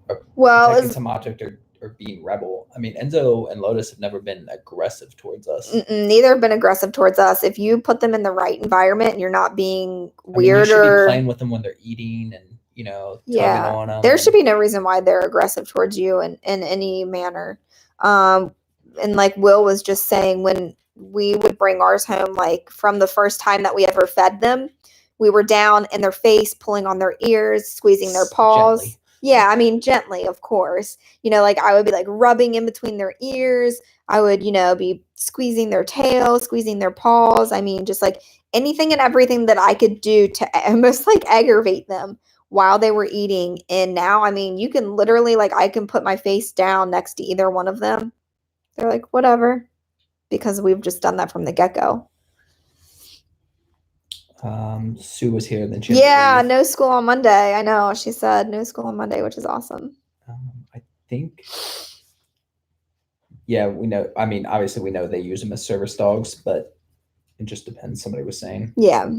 Attacking Tomato or being rebel. Enzo and Lotus have never been aggressive towards us. Neither have been aggressive towards us. If you put them in the right environment and you're not being weird, you should be playing with them when they're eating and tugging on them. There should be no reason why they're aggressive towards you in any manner. And like Will was just saying, when we would bring ours home, from the first time that we ever fed them, we were down in their face, pulling on their ears, squeezing their paws. Gently. Yeah, gently, of course. I would be rubbing in between their ears. I would, be squeezing their tail, squeezing their paws. Just anything and everything that I could do to almost aggravate them while they were eating. And now, you can literally, I can put my face down next to either one of them. They're like, whatever, because we've just done that from the get-go. Sue was here. Then no school on Monday. I know. She said no school on Monday, which is awesome. I think. Yeah, we know. Obviously we know they use them as service dogs, but It just depends. Somebody was saying. Yeah.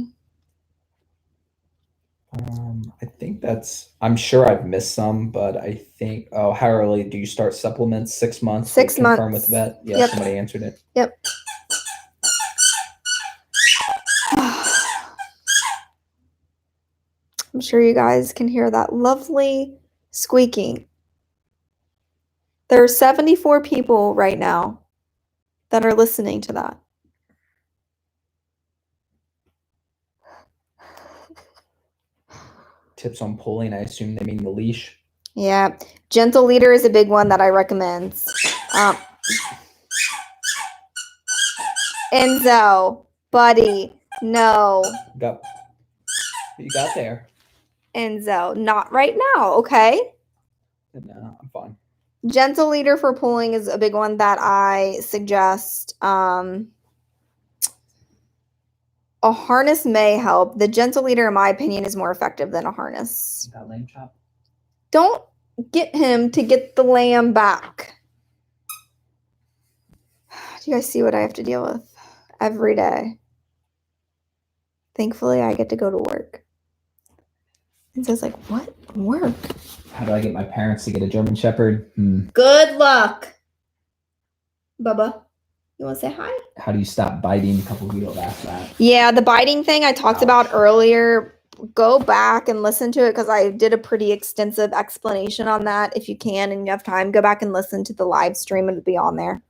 I think I'm sure I've missed some, but I think, how early do you start supplements? 6 months? 6 months. Confirm with the vet? Yeah, Yep. Somebody answered it. Yep. I'm sure you guys can hear that lovely squeaking. There are 74 people right now that are listening to that. Tips on pulling. I assume they mean the leash. Yeah. Gentle leader is a big one that I recommend. Enzo, buddy, no. You got there. Enzo, not right now, okay? No, I'm fine. Gentle leader for pulling is a big one that I suggest. A harness may help. The gentle leader, in my opinion, is more effective than a harness. Got lamb chop? Don't get him to get the lamb back. Do you guys see what I have to deal with every day? Thankfully, I get to go to work. And so it's like, what? Work? How do I get my parents to get a German Shepherd? Good luck. Bubba, you want to say hi? How do you stop biting? A couple of people have asked that. Yeah, the biting thing I talked about earlier. Go back and listen to it because I did a pretty extensive explanation on that. If you can and you have time, go back and listen to the live stream. It'll be on there.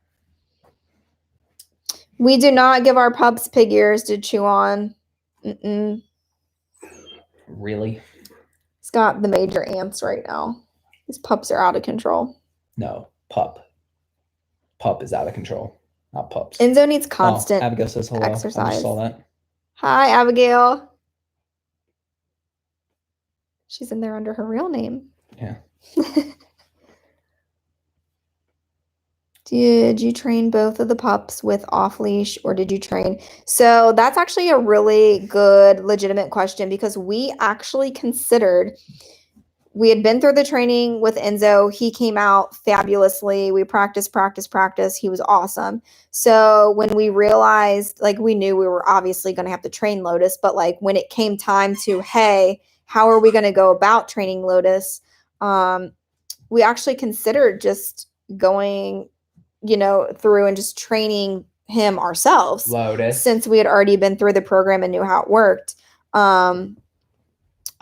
We do not give our pups pig ears to chew on. Really? He's got the major ants right now. His pups are out of control. No, pup. Pup is out of control, not pups. Enzo needs constant Abigail says hello. exercise. I just saw that. Hi, Abigail. She's in there under her real name. Yeah. Did you train both of the pups with off leash or did you train? So that's actually a really good, legitimate question because we actually considered, we had been through the training with Enzo. He came out fabulously. We practiced. He was awesome. So when we realized, like, we knew we were obviously going to have to train Lotus, but like when it came time to, hey, how are we going to go about training Lotus? We actually considered just going, through and just training him ourselves. Lotus. Since we had already been through the program and knew how it worked.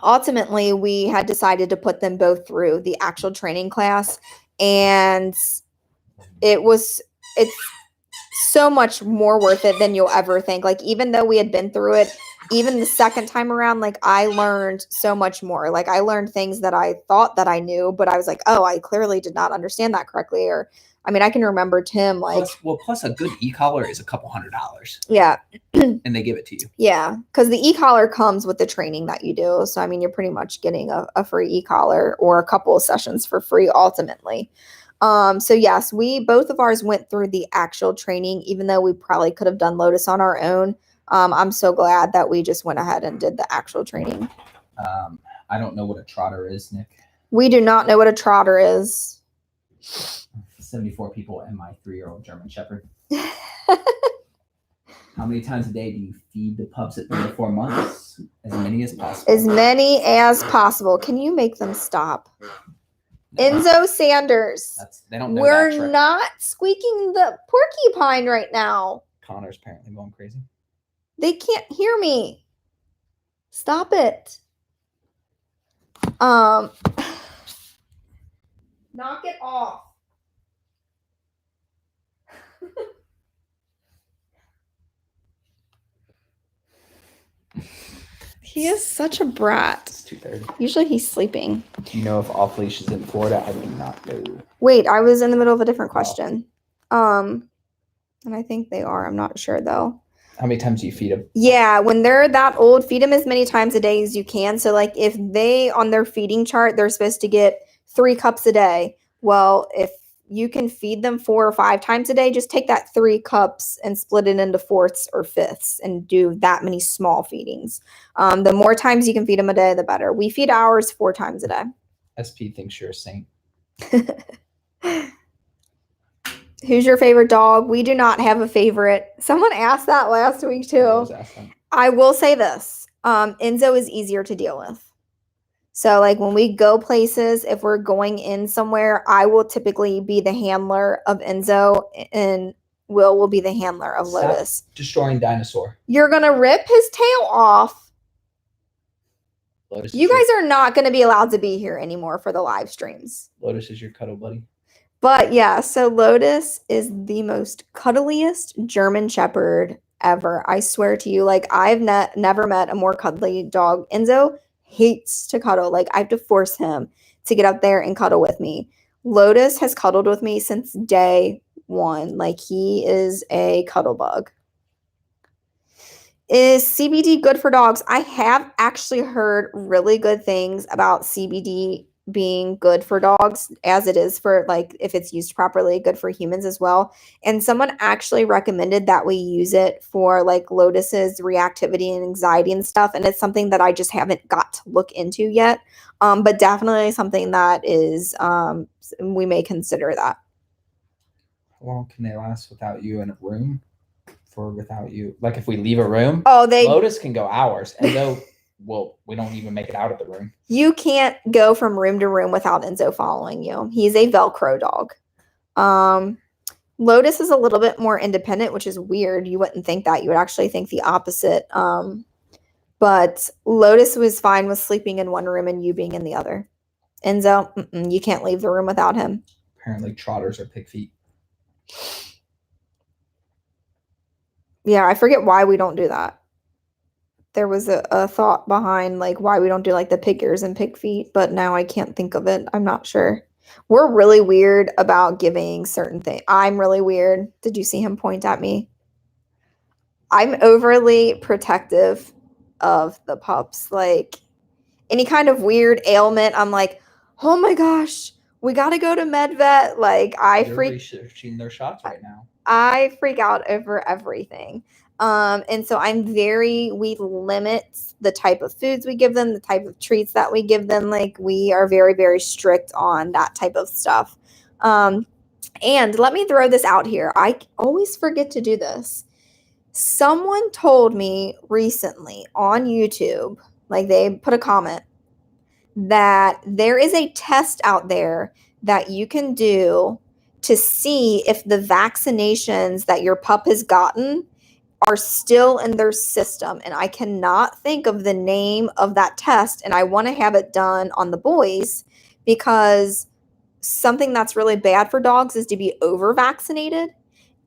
Ultimately, we had decided to put them both through the actual training class. And it's so much more worth it than you'll ever think. Like, even though we had been through it, even the second time around, like, I learned so much more. Like, I learned things that I thought that I knew, but I was like, oh, I clearly did not understand that correctly. Or, I mean, I can remember Tim, like... Plus a good e-collar is a couple $100. Yeah. And they give it to you. Yeah, because the e-collar comes with the training that you do. So, I mean, you're pretty much getting a free e-collar or a couple of sessions for free ultimately. So, yes, both of ours went through the actual training, even though we probably could have done Lotus on our own. I'm so glad that we just went ahead and did the actual training. I don't know what a trotter is, Nick. We do not know what a trotter is. 74 people and my 3-year-old German Shepherd. How many times a day do you feed the pups at 3 or 4 months? As many as possible. As many as possible. Can you make them stop? No. Enzo Sanders. They don't know We're that trick. not squeaking the porcupine right now. Connor's apparently going crazy. They can't hear me. Stop it. Knock it off. He is such a brat. It's 2:30. Usually he's sleeping. Do you know if off leash is in Florida? I do not know. Wait, I was in the middle of a different question. And I think they are. I'm not sure though. How many times do you feed them? Yeah, when they're that old, feed them as many times a day as you can. So like if they, on their feeding chart, they're supposed to get 3 cups a day. Well, if you can feed them 4 or 5 times a day, just take that 3 cups and split it into 4ths or 5ths and do that many small feedings. The more times you can feed them a day, the better. We feed ours 4 times a day. SP thinks you're a saint. Who's your favorite dog? We do not have a favorite. Someone asked that last week too. I will say this. Enzo is easier to deal with. So like when we go places, if we're going in somewhere, I will typically be the handler of Enzo and Will be the handler of Lotus. Destroying dinosaur. You're going to rip his tail off. Lotus, you guys are not going to be allowed to be here anymore for the live streams. Lotus is your cuddle buddy. But yeah, so Lotus is the most cuddliest German Shepherd ever. I swear to you, like I've never met a more cuddly dog. Enzo hates to cuddle. Like I have to force him to get up there and cuddle with me. Lotus has cuddled with me since day one. Like he is a cuddle bug. Is CBD good for dogs? I have actually heard really good things about CBD being good for dogs, as it is for, like, if it's used properly, good for humans as well. And someone actually recommended that we use it for like Lotus's reactivity and anxiety and stuff. And it's something that I just haven't got to look into yet. But definitely something that is, we may consider that. How long can they last without you in a room? Without you, like if we leave a room, Lotus can go hours, and though we don't even make it out of the room. You can't go from room to room without Enzo following you. He's a Velcro dog. Lotus is a little bit more independent, which is weird. You wouldn't think that. You would actually think the opposite. But Lotus was fine with sleeping in one room and you being in the other. Enzo, you can't leave the room without him. Apparently trotters are pig feet. Yeah, I forget why we don't do that. There was a thought behind like why we don't do like the pig ears and pig feet, but now I can't think of it. I'm not sure. We're really weird about giving certain things. I'm really weird. Did you see him point at me? I'm overly protective of the pups. Like any kind of weird ailment, I'm like, oh my gosh, we got to go to med vet. Like You're researching their shots right now. I freak out over everything. And so we limit the type of foods we give them, the type of treats that we give them. Like we are very, very strict on that type of stuff. And let me throw this out here. I always forget to do this. Someone told me recently on YouTube, like they put a comment, that there is a test out there that you can do to see if the vaccinations that your pup has gotten are still in their system. And I cannot think of the name of that test. And I want to have it done on the boys because something that's really bad for dogs is to be over vaccinated.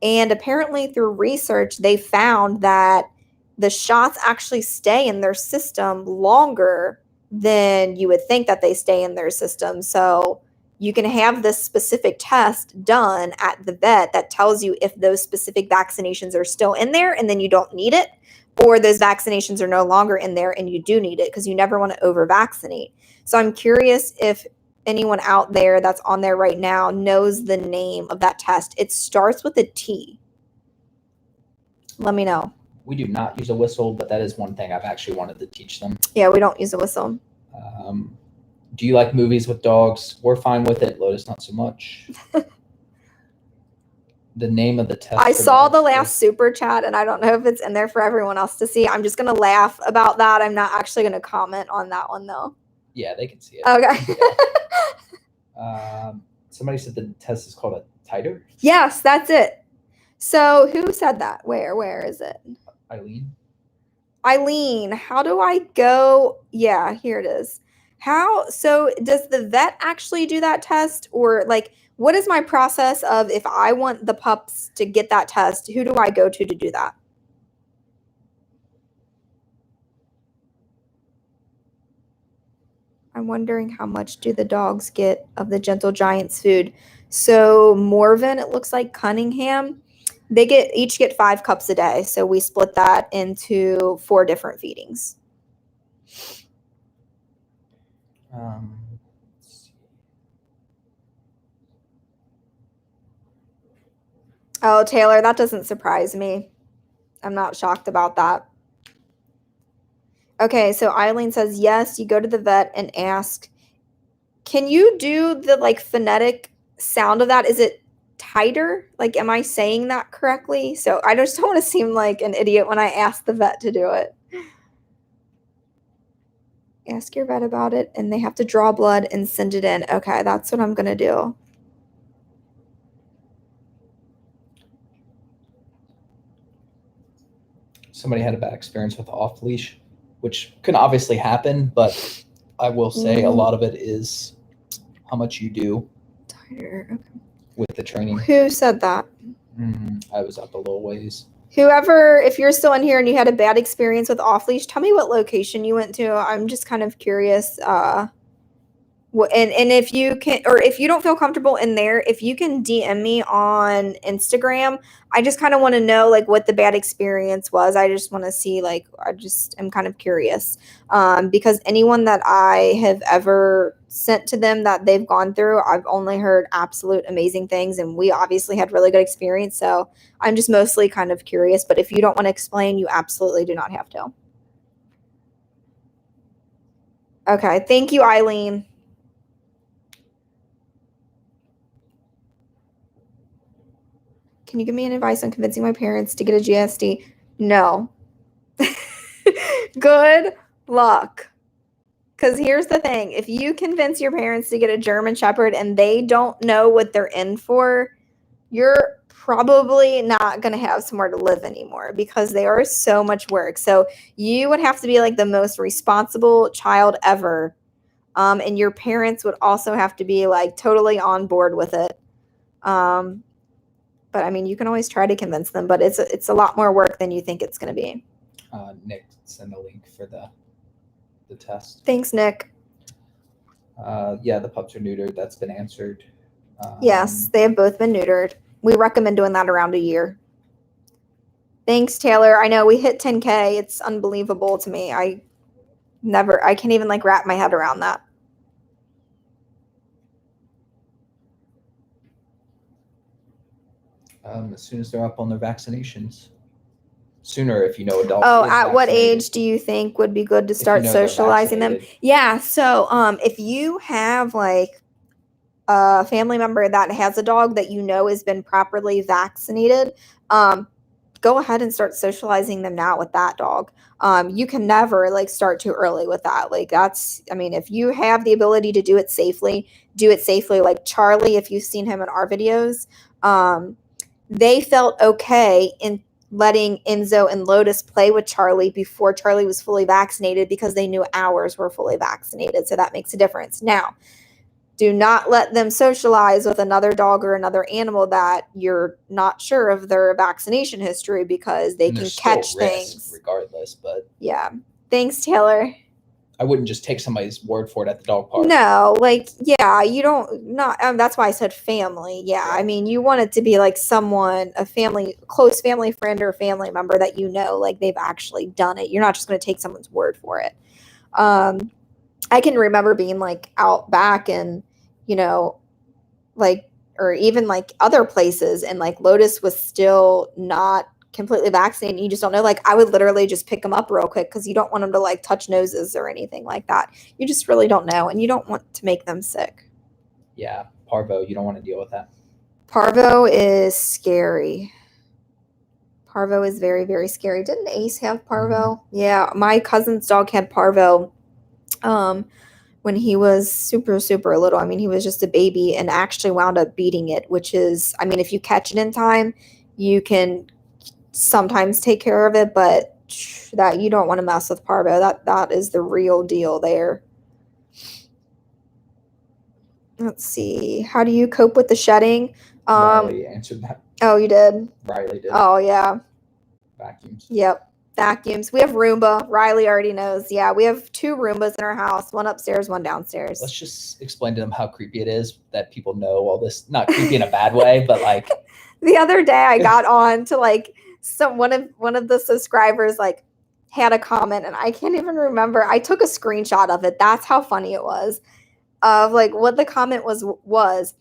And apparently through research, they found that the shots actually stay in their system longer than you would think that they stay in their system. So you can have this specific test done at the vet that tells you if those specific vaccinations are still in there and then you don't need it, or those vaccinations are no longer in there and you do need it, because you never want to over vaccinate. So I'm curious if anyone out there that's on there right now knows the name of that test. It starts with a T. Let me know. We do not use a whistle, but that is one thing I've actually wanted to teach them. Yeah, we don't use a whistle. Do you like movies with dogs? We're fine with it. Lotus, not so much. The name of the test. I saw the last super chat, and I don't know if it's in there for everyone else to see. I'm just going to laugh about that. I'm not actually going to comment on that one, though. Yeah, they can see it. Okay. Yeah. Somebody said the test is called a titer. Yes, that's it. So who said that? Where is it? Eileen, how do I go? Yeah, here it is. So does the vet actually do that test, or like, what is my process of if I want the pups to get that test, who do I go to do that? I'm wondering how much do the dogs get of the Gentle Giant's food. So Morven, it looks like Cunningham, they each get 5 cups a day. So we split that into 4 different feedings. Oh, Taylor, that doesn't surprise me. I'm not shocked about that. Okay, so Eileen says, yes, you go to the vet and ask, can you do the like phonetic sound of that? Is it tighter. Like, am I saying that correctly? So I just don't want to seem like an idiot when I ask the vet to do it. Ask your vet about it, and they have to draw blood and send it in. Okay, that's what I'm going to do. Somebody had a bad experience with off leash, which can obviously happen, but I will say a lot of it is how much you do Tighter. Okay. with the training. Who said that? I was up a little ways. Whoever, if you're still in here and you had a bad experience with off leash, tell me what location you went to. I'm just kind of curious. And if you can, or if you don't feel comfortable in there, if you can DM me on Instagram, I just kind of want to know like what the bad experience was. I just want to see, like, I just am kind of curious, because anyone that I have ever sent to them that they've gone through, I've only heard absolute amazing things, and we obviously had really good experience. So I'm just mostly kind of curious, but if you don't want to explain, you absolutely do not have to. Okay. Thank you, Eileen. Can you give me an advice on convincing my parents to get a GSD? No. Good luck. Because here's the thing. If you convince your parents to get a German Shepherd and they don't know what they're in for, you're probably not going to have somewhere to live anymore because they are so much work. So you would have to be like the most responsible child ever. And your parents would also have to be like totally on board with it. But I mean, you can always try to convince them, but it's a lot more work than you think it's going to be. Nick, send the link for the test. Thanks, Nick. Yeah, the pups are neutered. That's been answered. Yes, they have both been neutered. We recommend doing that around a year. Thanks, Taylor. I know we hit 10K. It's unbelievable to me. I can't even like wrap my head around that. As soon as they're up on their vaccinations. Sooner if you know adults. Oh, at what age do you think would be good to start socializing them? Yeah, so if you have like a family member that has a dog that you know has been properly vaccinated, go ahead and start socializing them now with that dog. You can never like start too early with that. Like that's, I mean, if you have the ability to do it safely, do it safely. Like Charlie, if you've seen him in our videos, they felt okay in letting Enzo and Lotus play with Charlie before Charlie was fully vaccinated because they knew ours were fully vaccinated. So that makes a difference. Now, do not let them socialize with another dog or another animal that you're not sure of their vaccination history because they can catch things. Regardless, but yeah. Thanks, Taylor. I wouldn't just take somebody's word for it at the dog park. No, like, yeah, you don't, not, that's why I said family. Yeah, I mean, you want it to be like someone, a family, close family friend or family member that you know, like they've actually done it. You're not just going to take someone's word for it. I can remember being like out back and, you know, like, or even like other places, and like Lotus was still not completely vaccinated. You just don't know. Like I would literally just pick them up real quick because you don't want them to like touch noses or anything like that. You just really don't know, and you don't want to make them sick. Yeah, parvo, you don't want to deal with that. Parvo is scary. Parvo is very, very scary. Didn't Ace have parvo? Mm-hmm. Yeah, my cousin's dog had parvo when he was super, super little. I mean, he was just a baby and actually wound up beating it, which is, I mean, if you catch it in time, you can sometimes take care of it, but that you don't want to mess with parvo. That is the real deal there. Let's see. How do you cope with the shedding? Riley answered that. Oh, you did? Riley did. Oh, yeah. Vacuums. Yep. Vacuums. We have Roomba. Riley already knows. Yeah, we have 2 Roombas in our house, one upstairs, one downstairs. Let's just explain to them how creepy it is that people know all this. Not creepy in a bad way, but like the other day I got on to like one of the subscribers like had a comment, and I can't even remember. I took a screenshot of it. That's how funny it was. Of like what the comment was.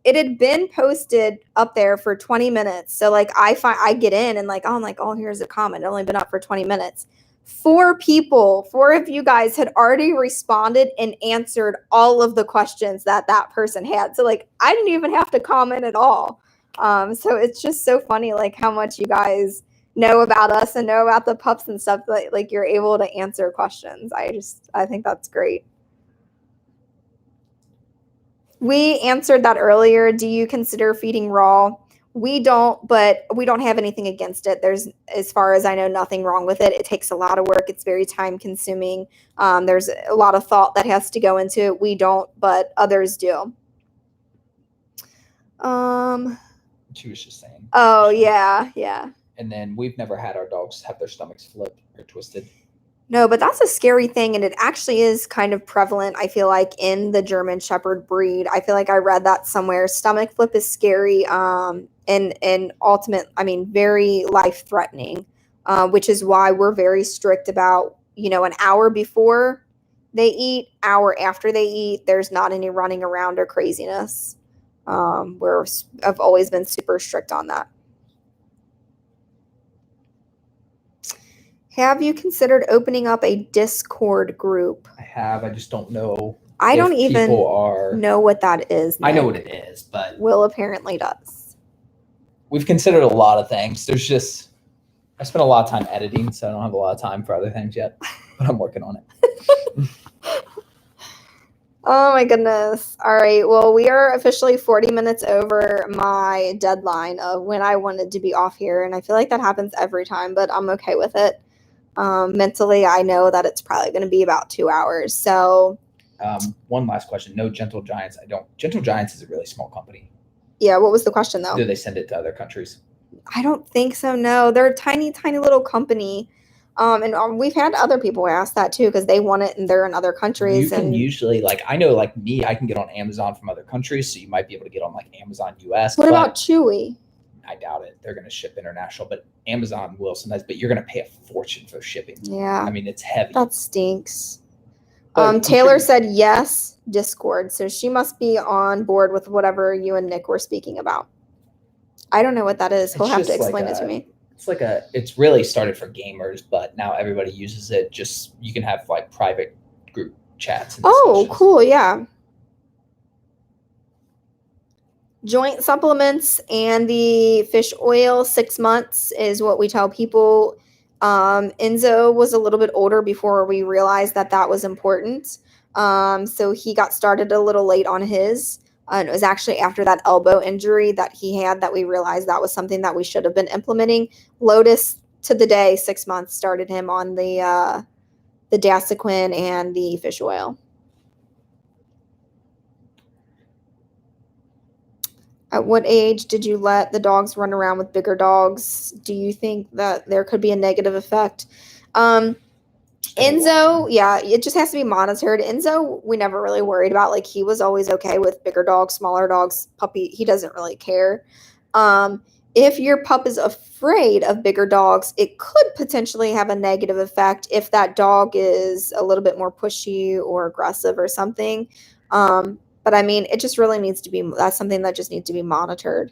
It had been posted up there for 20 minutes. So like I get in and like, oh, I'm like, oh, here's a comment. It only been up for 20 minutes. 4 of you guys had already responded and answered all of the questions that person had. So like, I didn't even have to comment at all. So it's just so funny, like how much you guys know about us and know about the pups and stuff. Like you're able to answer questions. I think that's great. We answered that earlier. Do you consider feeding raw? We don't, but we don't have anything against it. There's, as far as I know, nothing wrong with it. It takes a lot of work. It's very time consuming. There's a lot of thought that has to go into it. We don't, but others do. She was just saying. Oh, yeah, yeah. And then we've never had our dogs have their stomachs flipped or twisted. No, but that's a scary thing, and it actually is kind of prevalent, I feel like, in the German Shepherd breed. I feel like I read that somewhere. Stomach flip is scary, and ultimate, I mean, very life-threatening, which is why we're very strict about, an hour before they eat, hour after they eat, there's not any running around or craziness. I've always been super strict on that. Have you considered opening up a Discord group? I have. I just don't know. I don't even know what that is. Nick. I know what it is, but Will apparently does. We've considered a lot of things. I spent a lot of time editing, so I don't have a lot of time for other things yet, but I'm working on it. Oh my goodness. All right. Well, we are officially 40 minutes over my deadline of when I wanted to be off here. And I feel like that happens every time, but I'm okay with it. Mentally, I know that it's probably going to be about 2 hours. So one last question. No Gentle Giants. Gentle Giants is a really small company. Yeah. What was the question though? Do they send it to other countries? I don't think so. No, they're a tiny, tiny little company. And we've had other people ask that too, because they want it and they're in other countries. You can usually, I know, me, I can get on Amazon from other countries, so you might be able to get on Amazon US. What about Chewy? I doubt it. They're going to ship international, but Amazon will sometimes. But you're going to pay a fortune for shipping. Yeah, I mean, it's heavy. That stinks. Taylor said yes, Discord, so she must be on board with whatever you and Nick were speaking about. I don't know what that is. He'll have to explain it to me. It's really started for gamers, but now everybody uses it. Just, you can have private group chats. And cool. Yeah. Joint supplements and the fish oil, 6 months is what we tell people. Enzo was a little bit older before we realized that was important. So he got started a little late on his. And it was actually after that elbow injury that he had that we realized that was something that we should have been implementing. Lotus, to the day, 6 months, started him on the Dasaquin and the fish oil. At what age did you let the dogs run around with bigger dogs? Do you think that there could be a negative effect? Enzo, yeah, it just has to be monitored. Enzo, we never really worried about. He was always okay with bigger dogs, smaller dogs, puppy. He doesn't really care. If your pup is afraid of bigger dogs, it could potentially have a negative effect if that dog is a little bit more pushy or aggressive or something. But I mean, it just really needs to be, that's something that just needs to be monitored.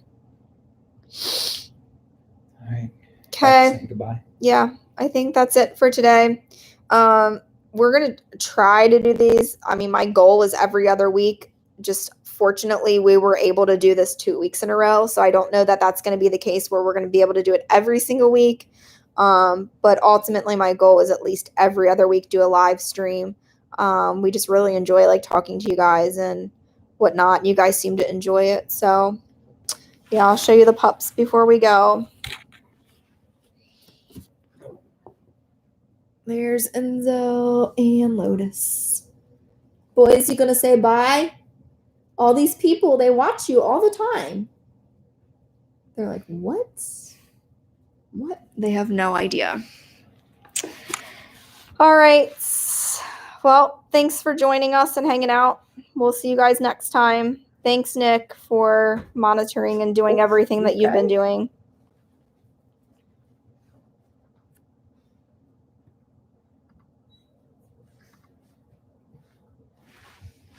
All right. Okay. Goodbye. Yeah, I think that's it for today. We're going to try to do these. I mean, my goal is every other week. Just fortunately, we were able to do this 2 weeks in a row. So I don't know that that's going to be the case where we're going to be able to do it every single week. But ultimately, my goal is at least every other week do a live stream. We just really enjoy talking to you guys and whatnot. You guys seem to enjoy it. So yeah, I'll show you the pups before we go. There's Enzo and Lotus. Boys, you gonna say bye? All these people, they watch you all the time. They're like, what? What? They have no idea. All right. Well, thanks for joining us and hanging out. We'll see you guys next time. Thanks, Nick, for monitoring and doing everything that you've been doing.